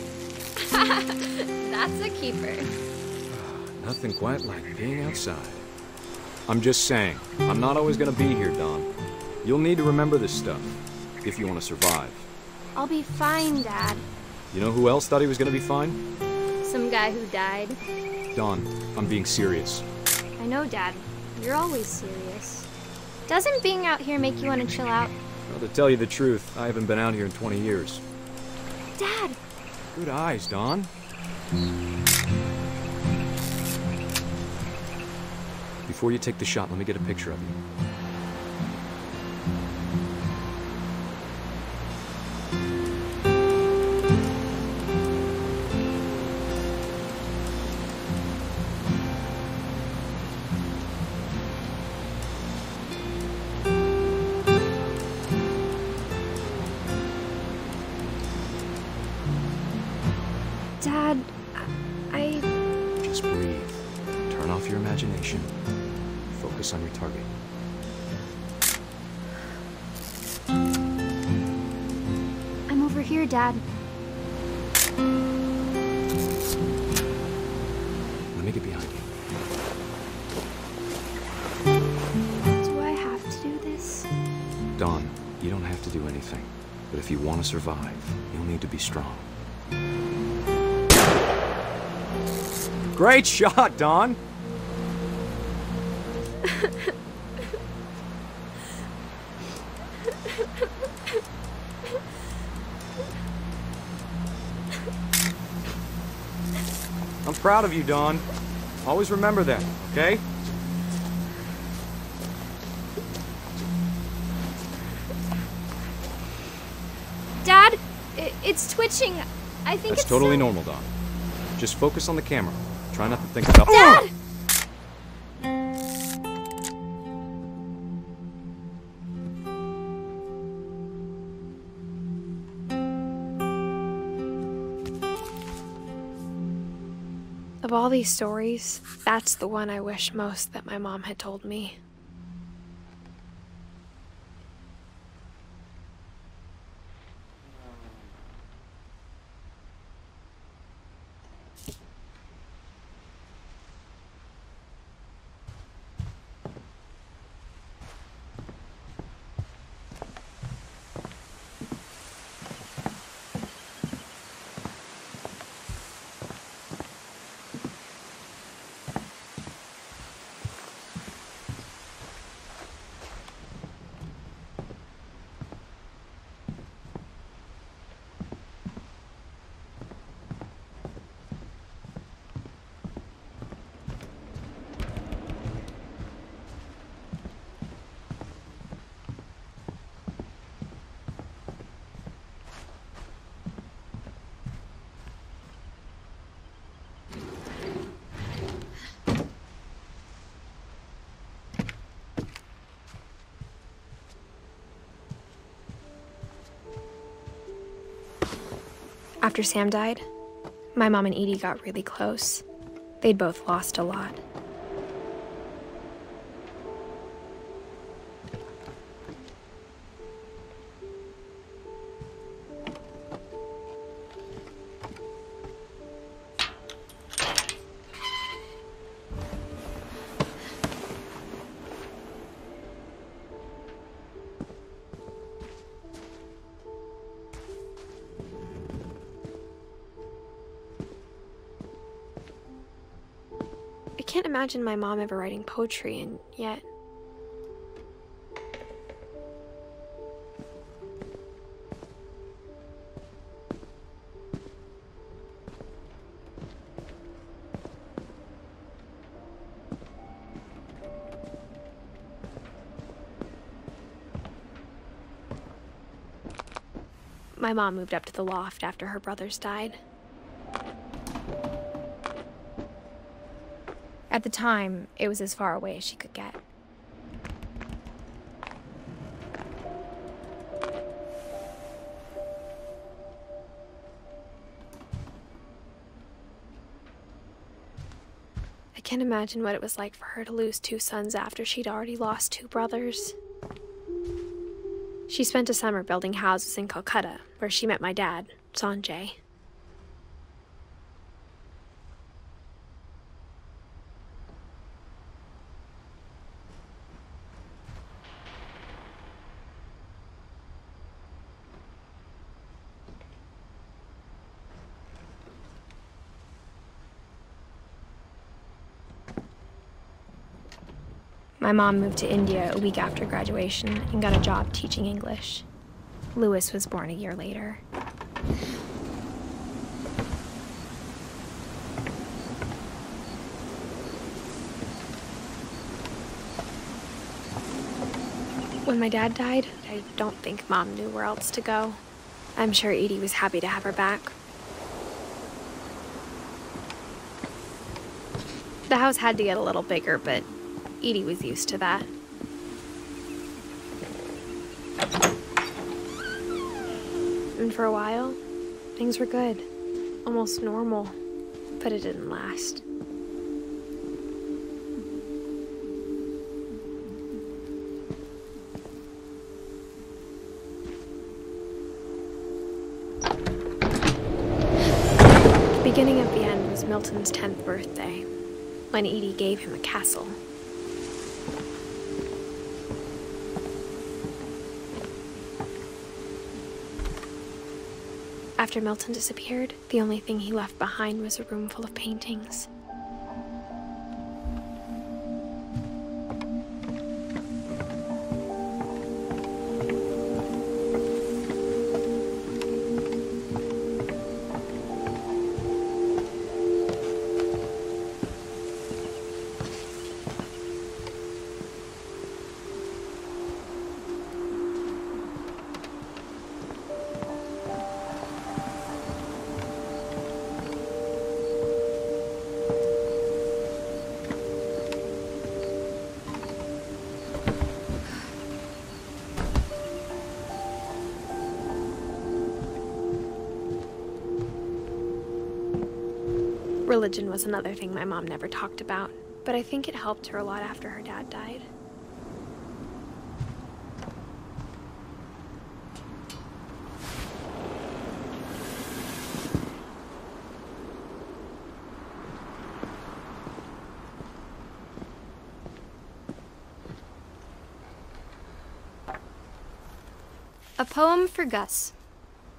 S11: That's a keeper.
S10: Nothing quite like being outside. I'm just saying, I'm not always gonna be here, Dawn. You'll need to remember this stuff, if you want to survive.
S11: I'll be fine, Dad.
S10: You know who else thought he was gonna be fine?
S11: Some guy who died.
S10: Dawn, I'm being serious.
S11: I know, Dad. You're always serious. Doesn't being out here make you want to chill out?
S10: Well, to tell you the truth, I haven't been out here in 20 years.
S11: Dad!
S10: Good eyes, Dawn. Before you take the shot, let me get a picture of you.
S1: Dad, I...
S10: Just breathe. Turn off your imagination. Focus on your target.
S11: I'm over here, Dad.
S10: Let me get behind you.
S11: Do I have to do this?
S10: Dawn, you don't have to do anything. But if you want to survive, you'll need to be strong. Great shot, Dawn! I'm proud of you, Dawn. Always remember that, okay?
S11: Dad, it's twitching. I think
S10: That's
S11: it's
S10: totally normal, Dawn. Just focus on the camera. Try not to think about—
S11: Dad!
S1: Of all these stories, that's the one I wish most that my mom had told me. After Sam died, my mom and Edie got really close. They'd both lost a lot. can't imagine my mom ever writing poetry, and yet... My mom moved up to the loft after her brothers died. At the time, it was as far away as she could get. I can't imagine what it was like for her to lose 2 sons after she'd already lost 2 brothers. She spent a summer building houses in Calcutta, where she met my dad, Sanjay. My mom moved to India a week after graduation and got a job teaching English. Lewis was born a year later. When my dad died, I don't think Mom knew where else to go. I'm sure Edie was happy to have her back. The house had to get a little bigger, but Edie was used to that. And for a while, things were good. Almost normal. But it didn't last. The beginning of the end was Milton's 10th birthday, when Edie gave him a castle. After Milton disappeared, the only thing he left behind was a room full of paintings. Religion was another thing my mom never talked about, but I think it helped her a lot after her dad died.
S11: A poem for Gus,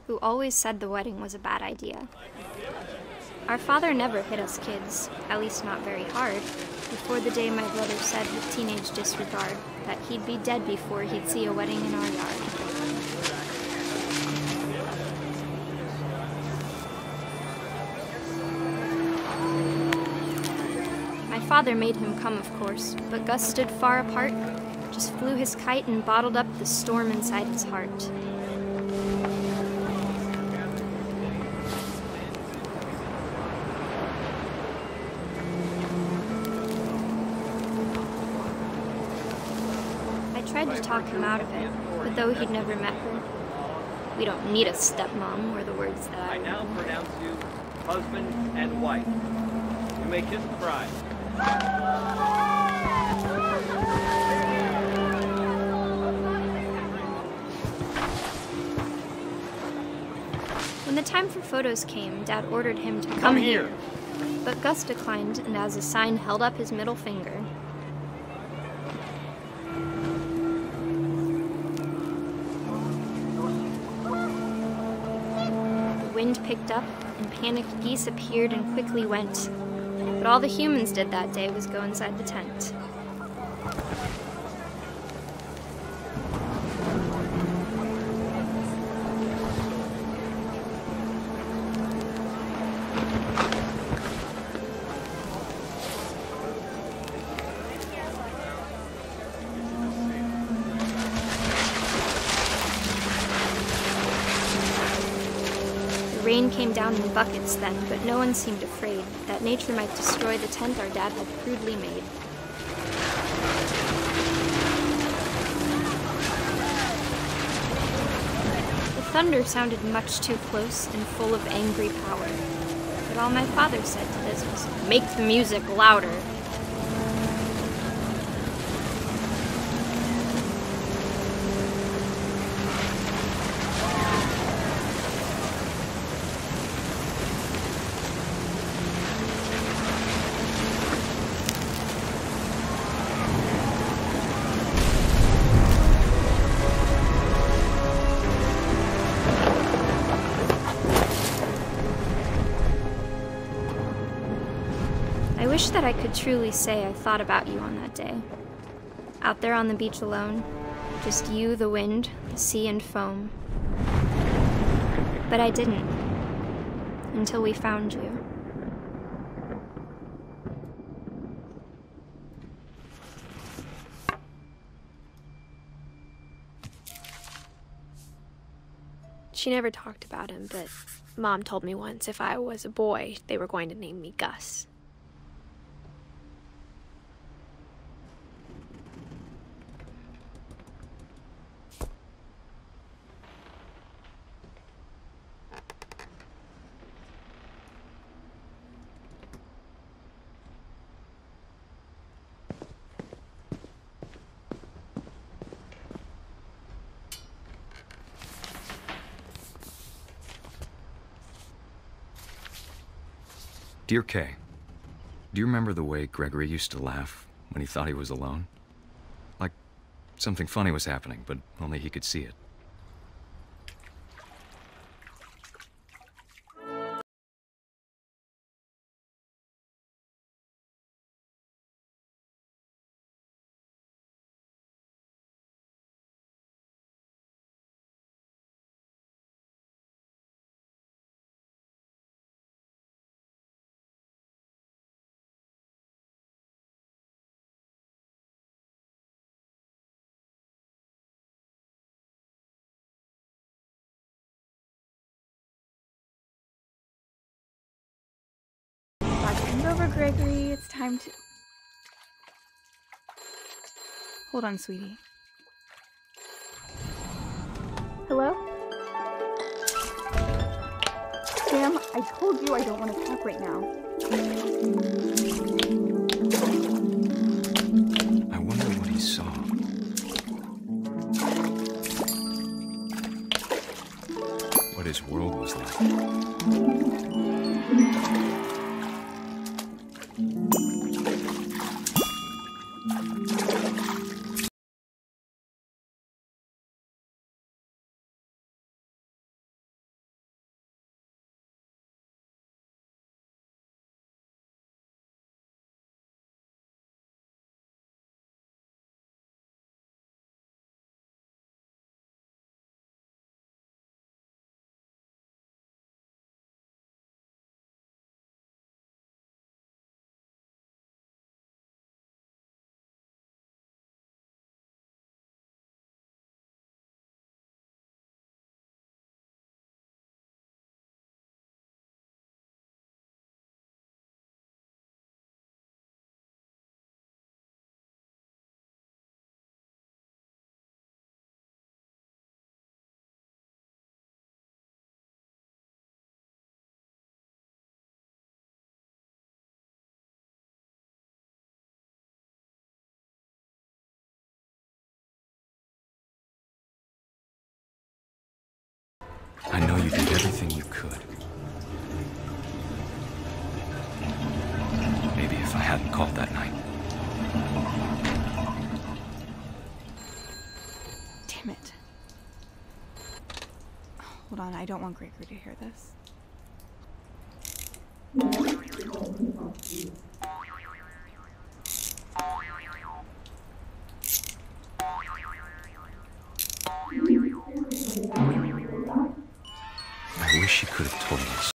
S11: who always said the wedding was a bad idea. Our father never hit us kids, at least not very hard, before the day my brother said with teenage disregard that he'd be dead before he'd see a wedding in our yard. My father made him come, of course, but Gus stood far apart, just flew his kite and bottled up the storm inside his heart. I tried to talk him out of it, but though he'd never met her, "We don't need a stepmom," were the words that I
S12: now pronounce you husband and wife. You may kiss the bride.
S11: When the time for photos came, Dad ordered him to come here. But Gus declined and as a sign held up his middle finger. The wind picked up and panicked geese appeared and quickly went. But all the humans did that day was go inside the tent. The rain came down in buckets then, but no one seemed afraid that nature might destroy the tent our dad had crudely made. The thunder sounded much too close and full of angry power, but all my father said to this was, "Make the music louder." I wish that I could truly say I thought about you on that day. Out there on the beach alone, just you, the wind, the sea, and foam. But I didn't, until we found you.
S1: She never talked about him, but Mom told me once if I was a boy, they were going to name me Gus.
S10: Dear Kay, do you remember the way Gregory used to laugh when he thought he was alone? Like something funny was happening, but only he could see it.
S13: Watching over, Gregory. It's time to... Hold on, sweetie. Hello? Sam, I told you I don't want to talk right now.
S10: I wonder what he saw. What his world was like. I know you did everything you could. Maybe if I hadn't called that night.
S13: Damn it. Hold on, I don't want Gregory to hear this.
S10: wish she could have told us.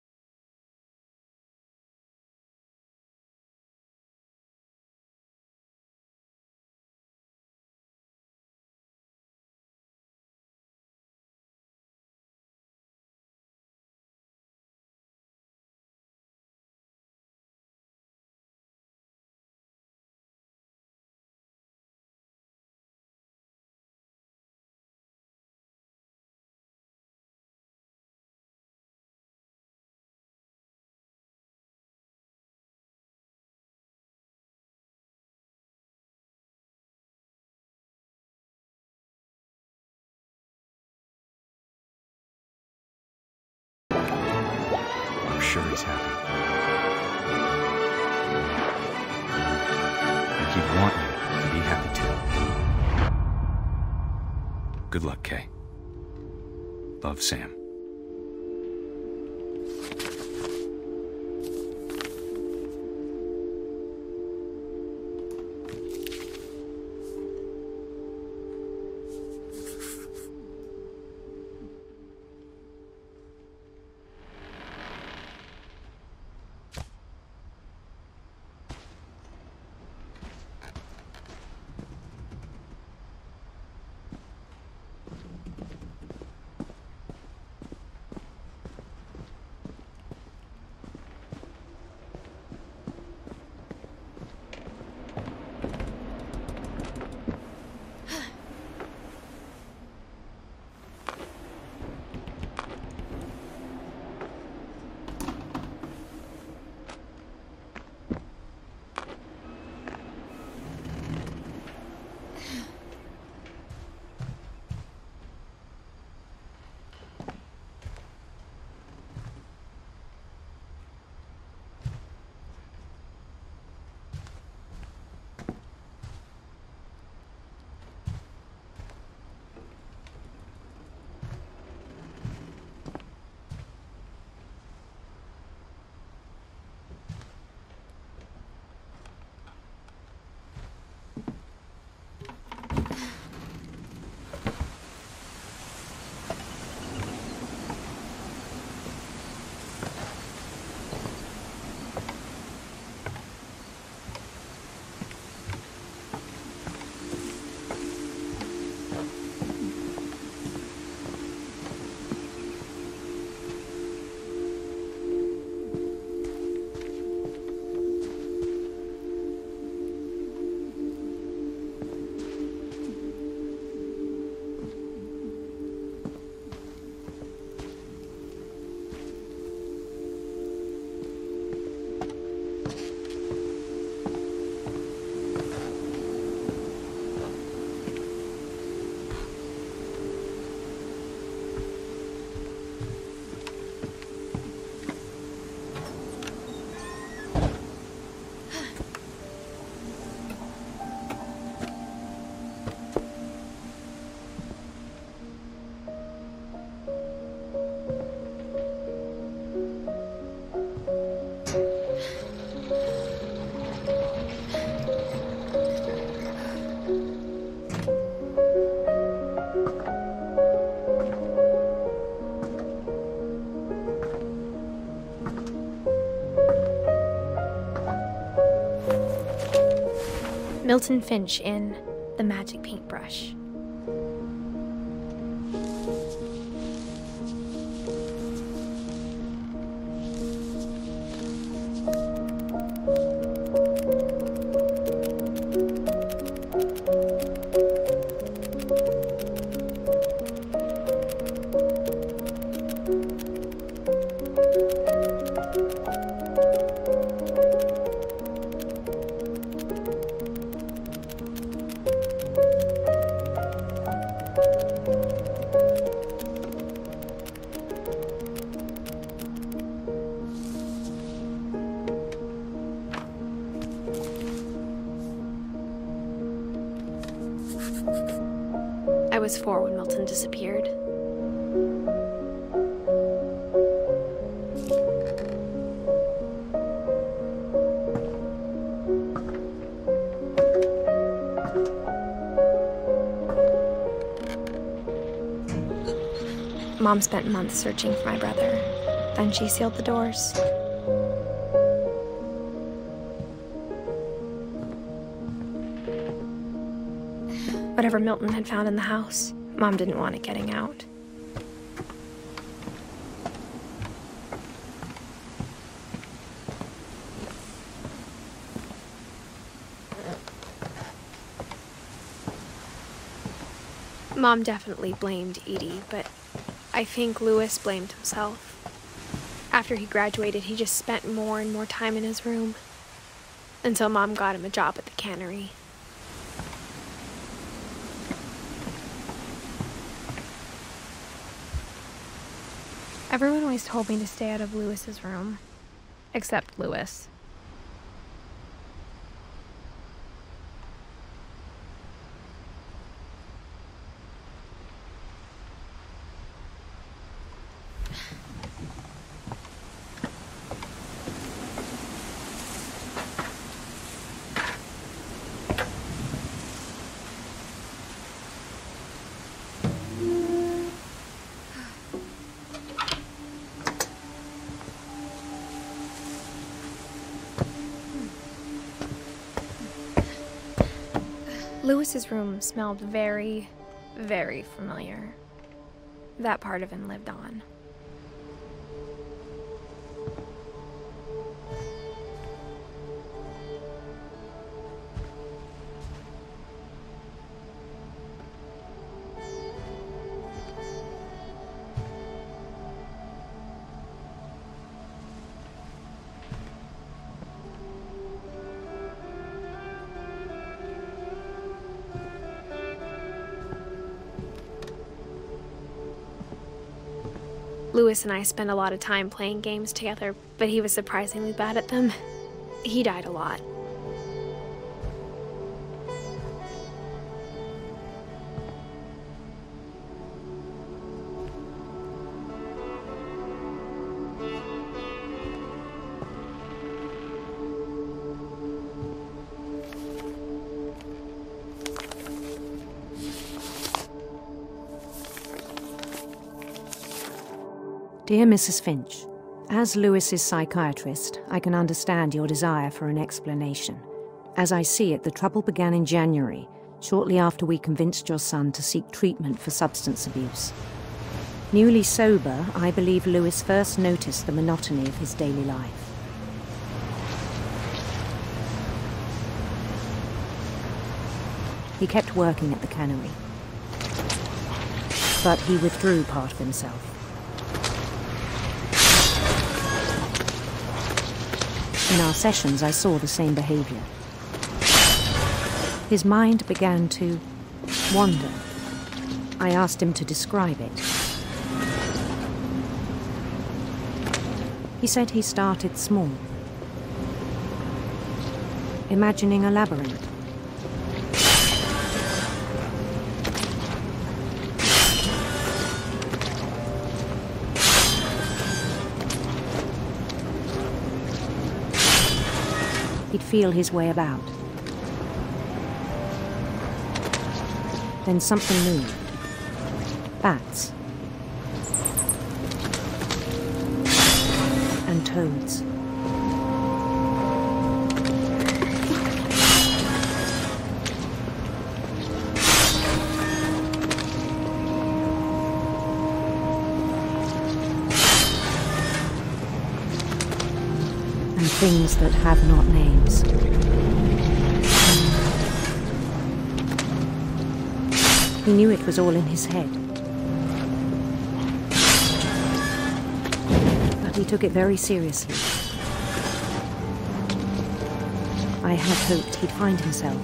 S10: I'm sure he's happy. I keep wanting you to be happy too. Good luck, Kay. Love, Sam.
S8: Milton Finch in The Magic Paintbrush. I was 4 when Milton disappeared. Mom spent months searching for my brother.
S1: Then she sealed the doors. Whatever Milton had found in the house, Mom didn't want it getting out. Mom definitely blamed Edie, but I think Louis blamed himself. After he graduated, he just spent more and more time in his room, until Mom got him a job at the cannery. Everyone always told me to stay out of Louis's room, except Louis. Louis's room smelled very, very familiar. That part of him lived on. Louis and I spent a lot of time playing games together, but he was surprisingly bad at them. He died a lot.
S14: Dear Mrs. Finch, as Louis's psychiatrist, I can understand your desire for an explanation. As I see it, the trouble began in January, shortly after we convinced your son to seek treatment for substance abuse. Newly sober, I believe Louis first noticed the monotony of his daily life. He kept working at the cannery, but he withdrew part of himself. In our sessions, I saw the same behavior. His mind began to wander. I asked him to describe it. He said he started small, imagining a labyrinth. He'd feel his way about. Then something moved. Bats. And toads. And things that have not names. He knew it was all in his head. But he took it very seriously. I had hoped he'd find himself.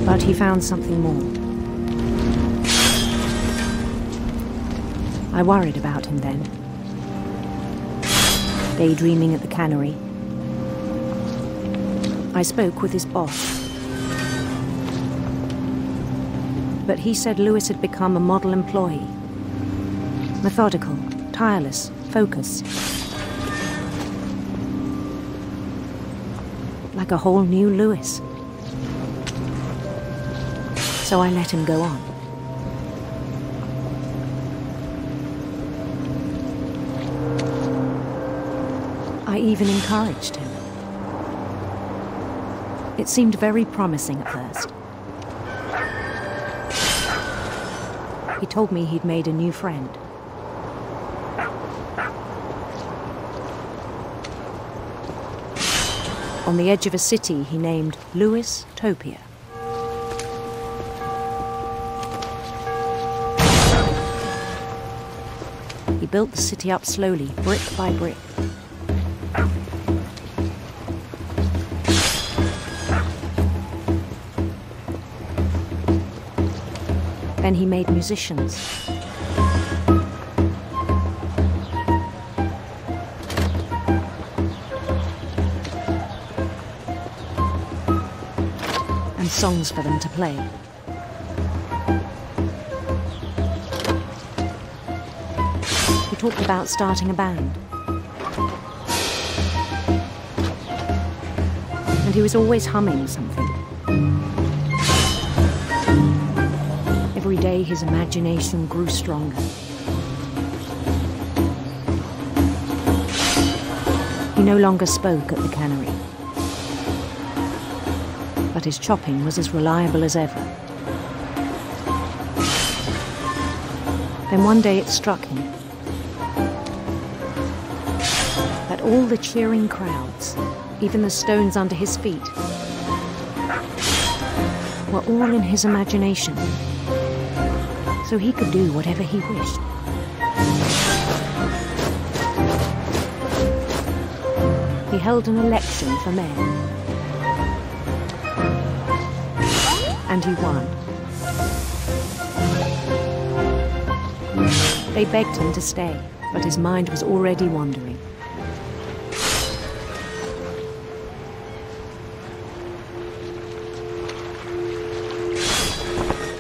S14: But he found something more. I worried about him then. Daydreaming at the cannery. I spoke with his boss. But he said Louis had become a model employee. Methodical, tireless, focused. like a whole new Lewis. So I let him go on. I even encouraged him. It seemed very promising at first. He told me he'd made a new friend. On the edge of a city he named Lewis Topia. He built the city up slowly, brick by brick. Then he made musicians. And songs for them to play. He talked about starting a band. And he was always humming something. Every day his imagination grew stronger. He no longer spoke at the cannery, but his chopping was as reliable as ever. Then one day it struck him that all the cheering crowds, even the stones under his feet, were all in his imagination. So he could do whatever he wished. He held an election for mayor. And he won. They begged him to stay, but his mind was already wandering.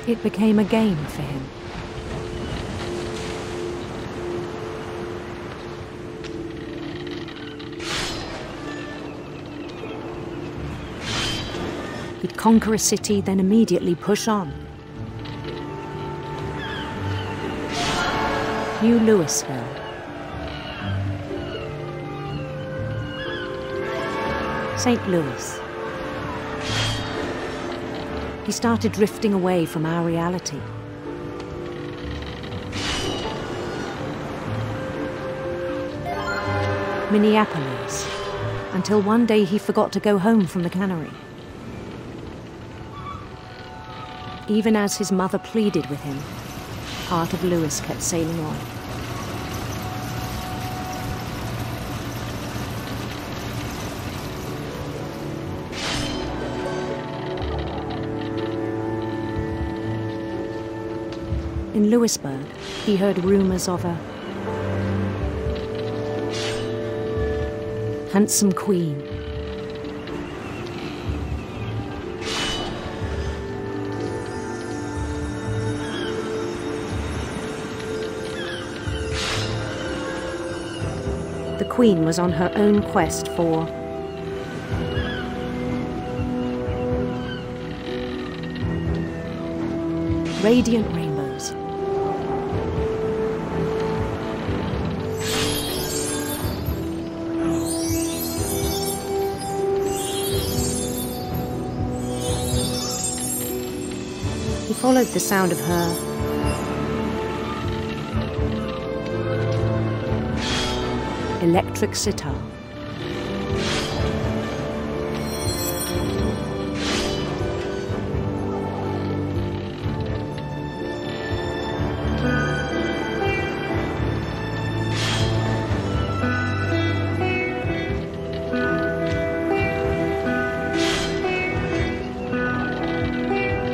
S14: It became a game for him. He'd conquer a city, then immediately push on. New Louisville. St. Louis. He started drifting away from our reality. Minneapolis, until one day he forgot to go home from the cannery. Even as his mother pleaded with him, part of Lewis kept sailing on. In Lewisburg, he heard rumors of a handsome queen. The queen was on her own quest for radiant rainbows. He followed the sound of her electric sitar.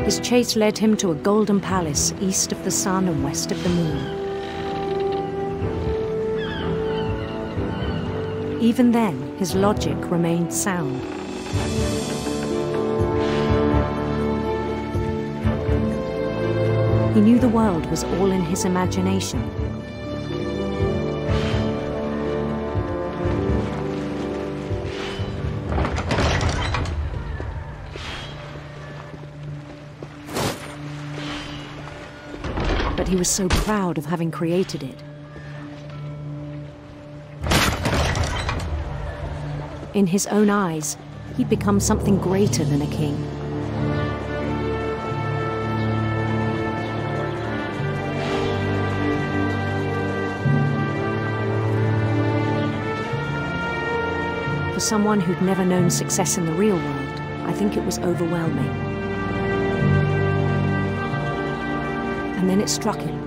S14: His chase led him to a golden palace east of the sun and west of the moon. Even then, his logic remained sound. He knew the world was all in his imagination. but he was so proud of having created it. In his own eyes, he'd become something greater than a king. For someone who'd never known success in the real world, I think it was overwhelming. And then it struck him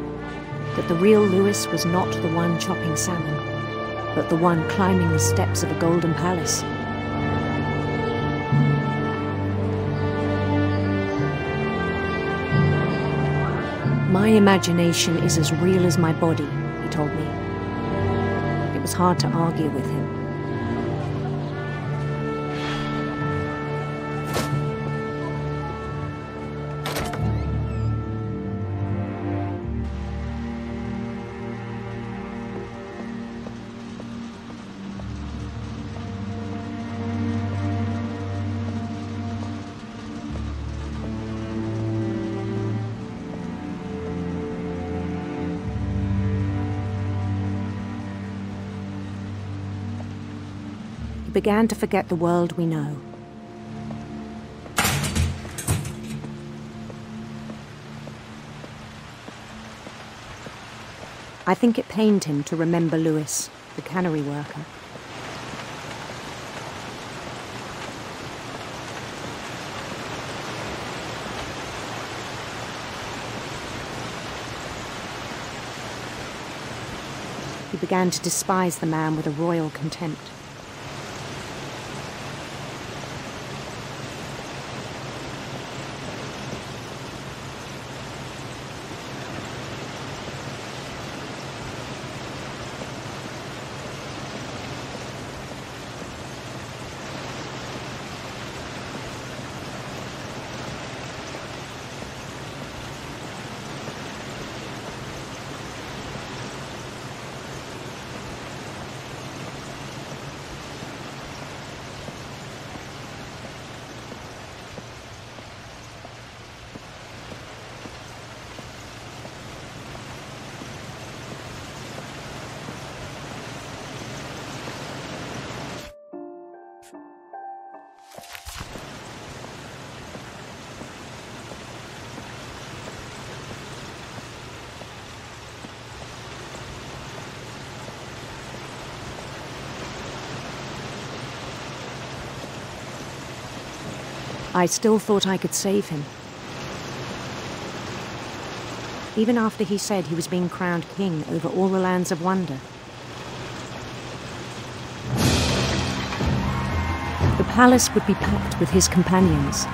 S14: that the real Lewis was not the one chopping salmon, but the one climbing the steps of a golden palace. My imagination is as real as my body, he told me. It was hard to argue with him. He began to forget the world we know. I think it pained him to remember Lewis, the cannery worker. He began to despise the man with a royal contempt. I still thought I could save him. Even after he said he was being crowned king over all the lands of wonder. The palace would be packed with his companions.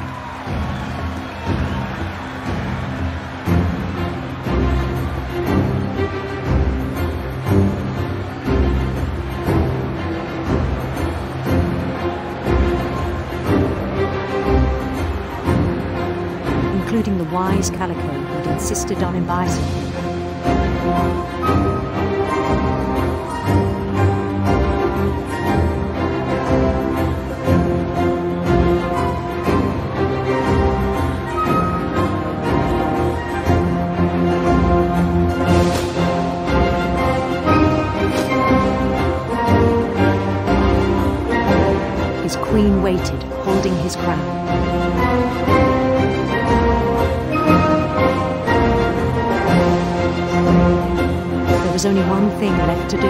S14: Including the wise Calico who'd insisted on inviting him. His queen waited, holding his crown. There was only one thing left to do.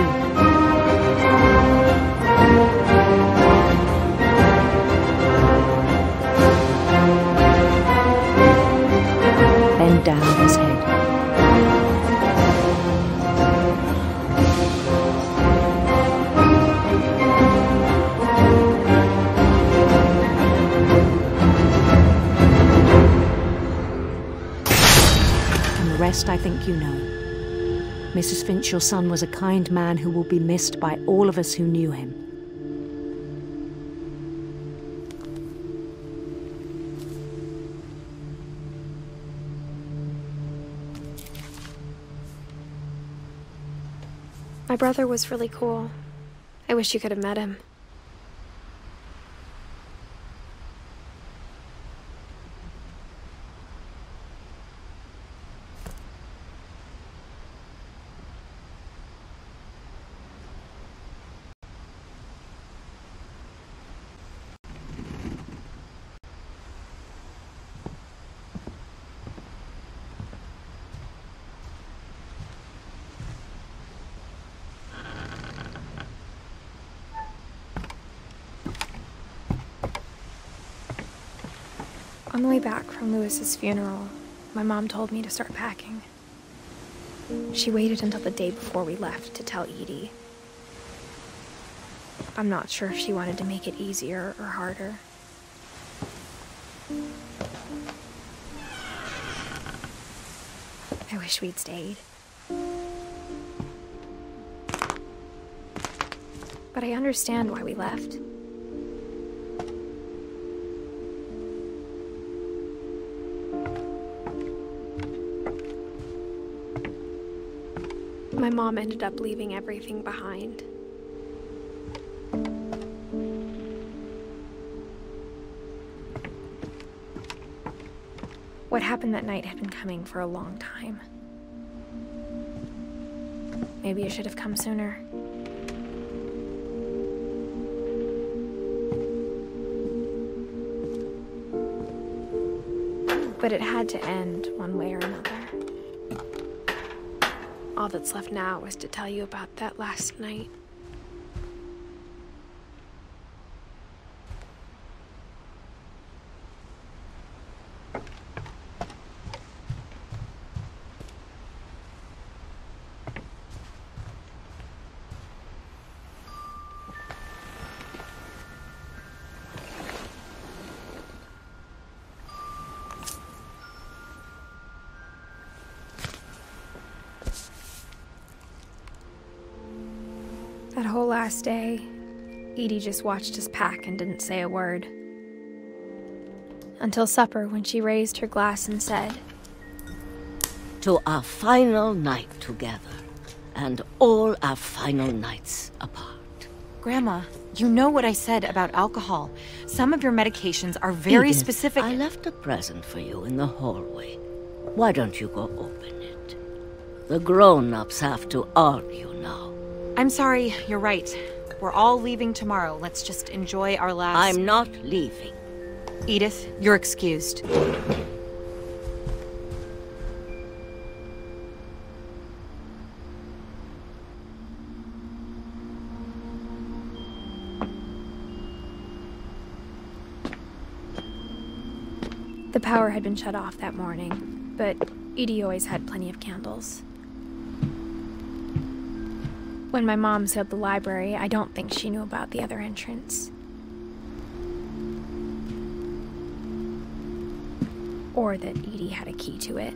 S14: Bend down his head. And the rest I think you know. Mrs. Finch, your son was a kind man who will be missed by all of us who knew him.
S1: My brother was really cool. I wish you could have met him.
S8: On the way back from Lewis's funeral, my mom told me to start packing. She waited until the day before we left to tell Edie. I'm not sure if she wanted to make it easier or harder. I wish we'd stayed. But I understand why we left. My mom ended up leaving everything behind. What happened that night had been coming for a long time. Maybe it should have come sooner. But it had to end one way or another. All that's left now is to tell you about that last night. That whole last day, Edie just watched us pack and didn't say a word. Until supper, when she raised her glass and said,
S15: "To our final night together, and all our final nights apart."
S16: Grandma, you know what I said about alcohol. Some of your medications are very
S15: Edith,
S16: specific.
S15: I left a present for you in the hallway. Why don't you go open it? The grown-ups have to argue now.
S16: I'm sorry, you're right. We're all leaving tomorrow. Let's just enjoy our last...
S15: I'm not leaving.
S16: Edith, you're excused.
S8: The power had been shut off that morning, but Edie always had plenty of candles. When my mom sealed the library, I don't think she knew about the other entrance. Or that Edie had a key to it.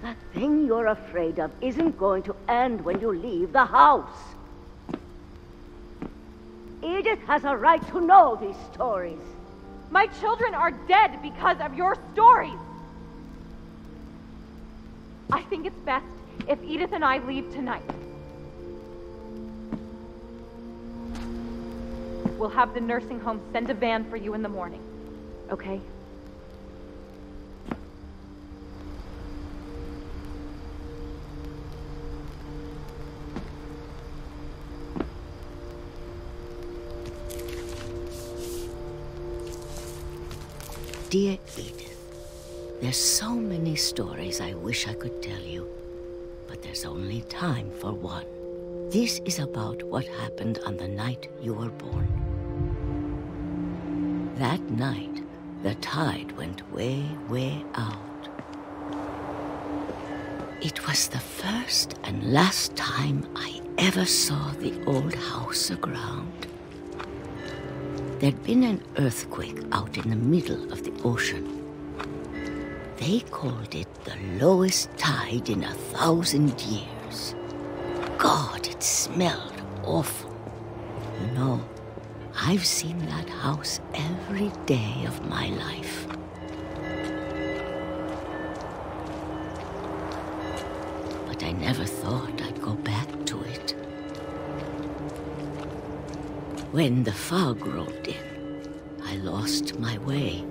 S15: That thing you're afraid of isn't going to end when you leave the house. Edith has a right to know these stories.
S13: My children are dead because of your stories. I think it's best if Edith and I leave tonight. We'll have the nursing home send a van for you in the morning, okay?
S15: Dear Edith, there's so many stories I wish I could tell you, but there's only time for one. This is about what happened on the night you were born. That night, the tide went way, way out. It was the first and last time I ever saw the old house aground. There'd been an earthquake out in the middle of the ocean. They called it the lowest tide in 1,000 years. God, it smelled awful. You know, I've seen that house every day of my life. But I never thought I'd go back to it. When the fog rolled in, I lost my way.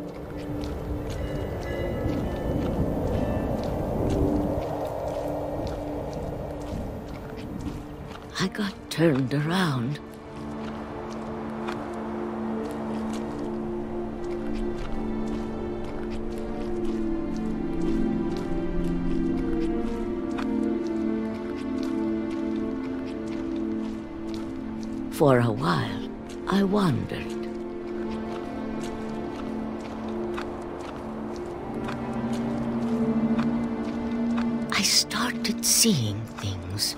S15: I got turned around. For a while, I wondered. I started seeing things.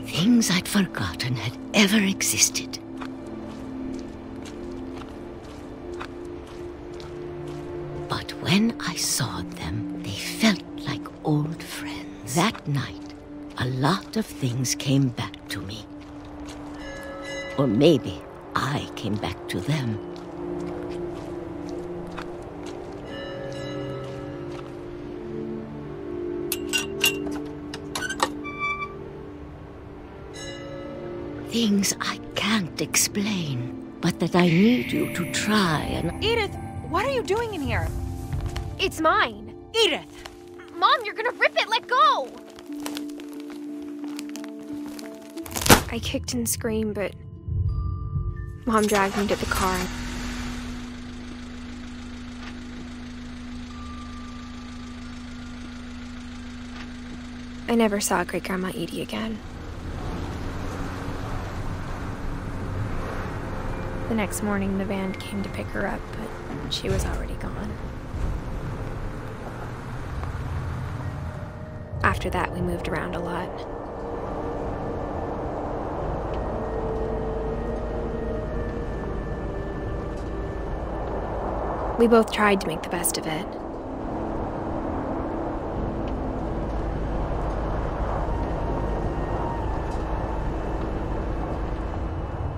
S15: Things I'd forgotten had ever existed. But when I saw them, they felt like old friends. That night, a lot of things came back to me. Or maybe I came back to them. Things I can't explain, but that I need you to try and...
S13: Edith, what are you doing in here?
S1: It's mine.
S13: Edith!
S1: Mom, you're gonna rip it! Let go! I kicked and screamed, but Mom dragged me to the car. I never saw Great-Grandma Edie again. The next morning, the van came to pick her up, but she was already gone. After that, we moved around a lot. We both tried to make the best of it.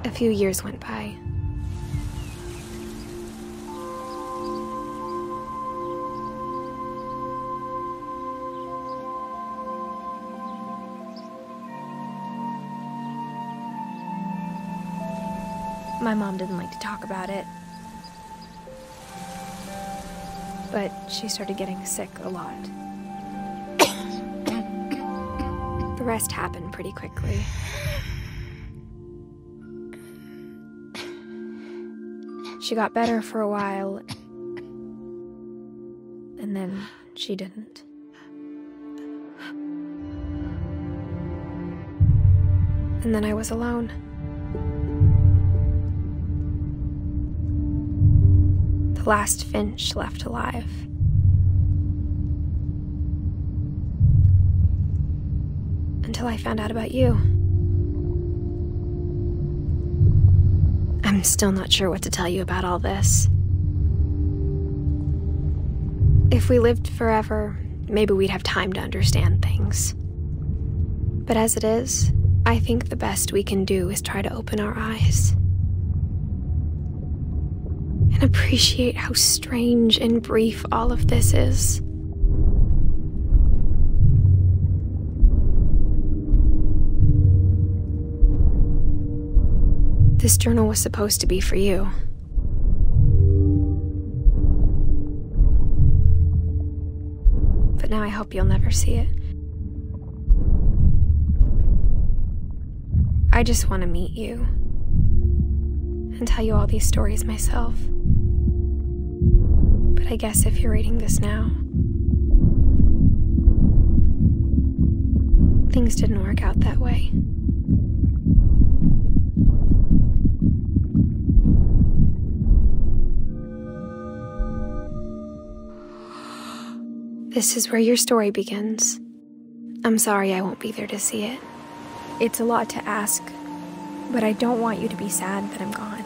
S1: A few years went by. My mom didn't like to talk about it. But she started getting sick a lot. The rest happened pretty quickly. She got better for a while, and then she didn't. And then I was alone. The last Finch left alive. Until I found out about you. I'm still not sure what to tell you about all this. If we lived forever, maybe we'd have time to understand things. But as it is, I think the best we can do is try to open our eyes. And appreciate how strange and brief all of this is. This journal was supposed to be for you. But now I hope you'll never see it. I just want to meet you and tell you all these stories myself. But I guess if you're reading this now, things didn't work out that way. This is where your story begins. I'm sorry I won't be there to see it. It's a lot to ask, but I don't want you to be sad that I'm gone.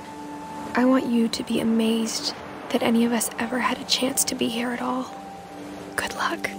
S1: I want you to be amazed that any of us ever had a chance to be here at all. Good luck.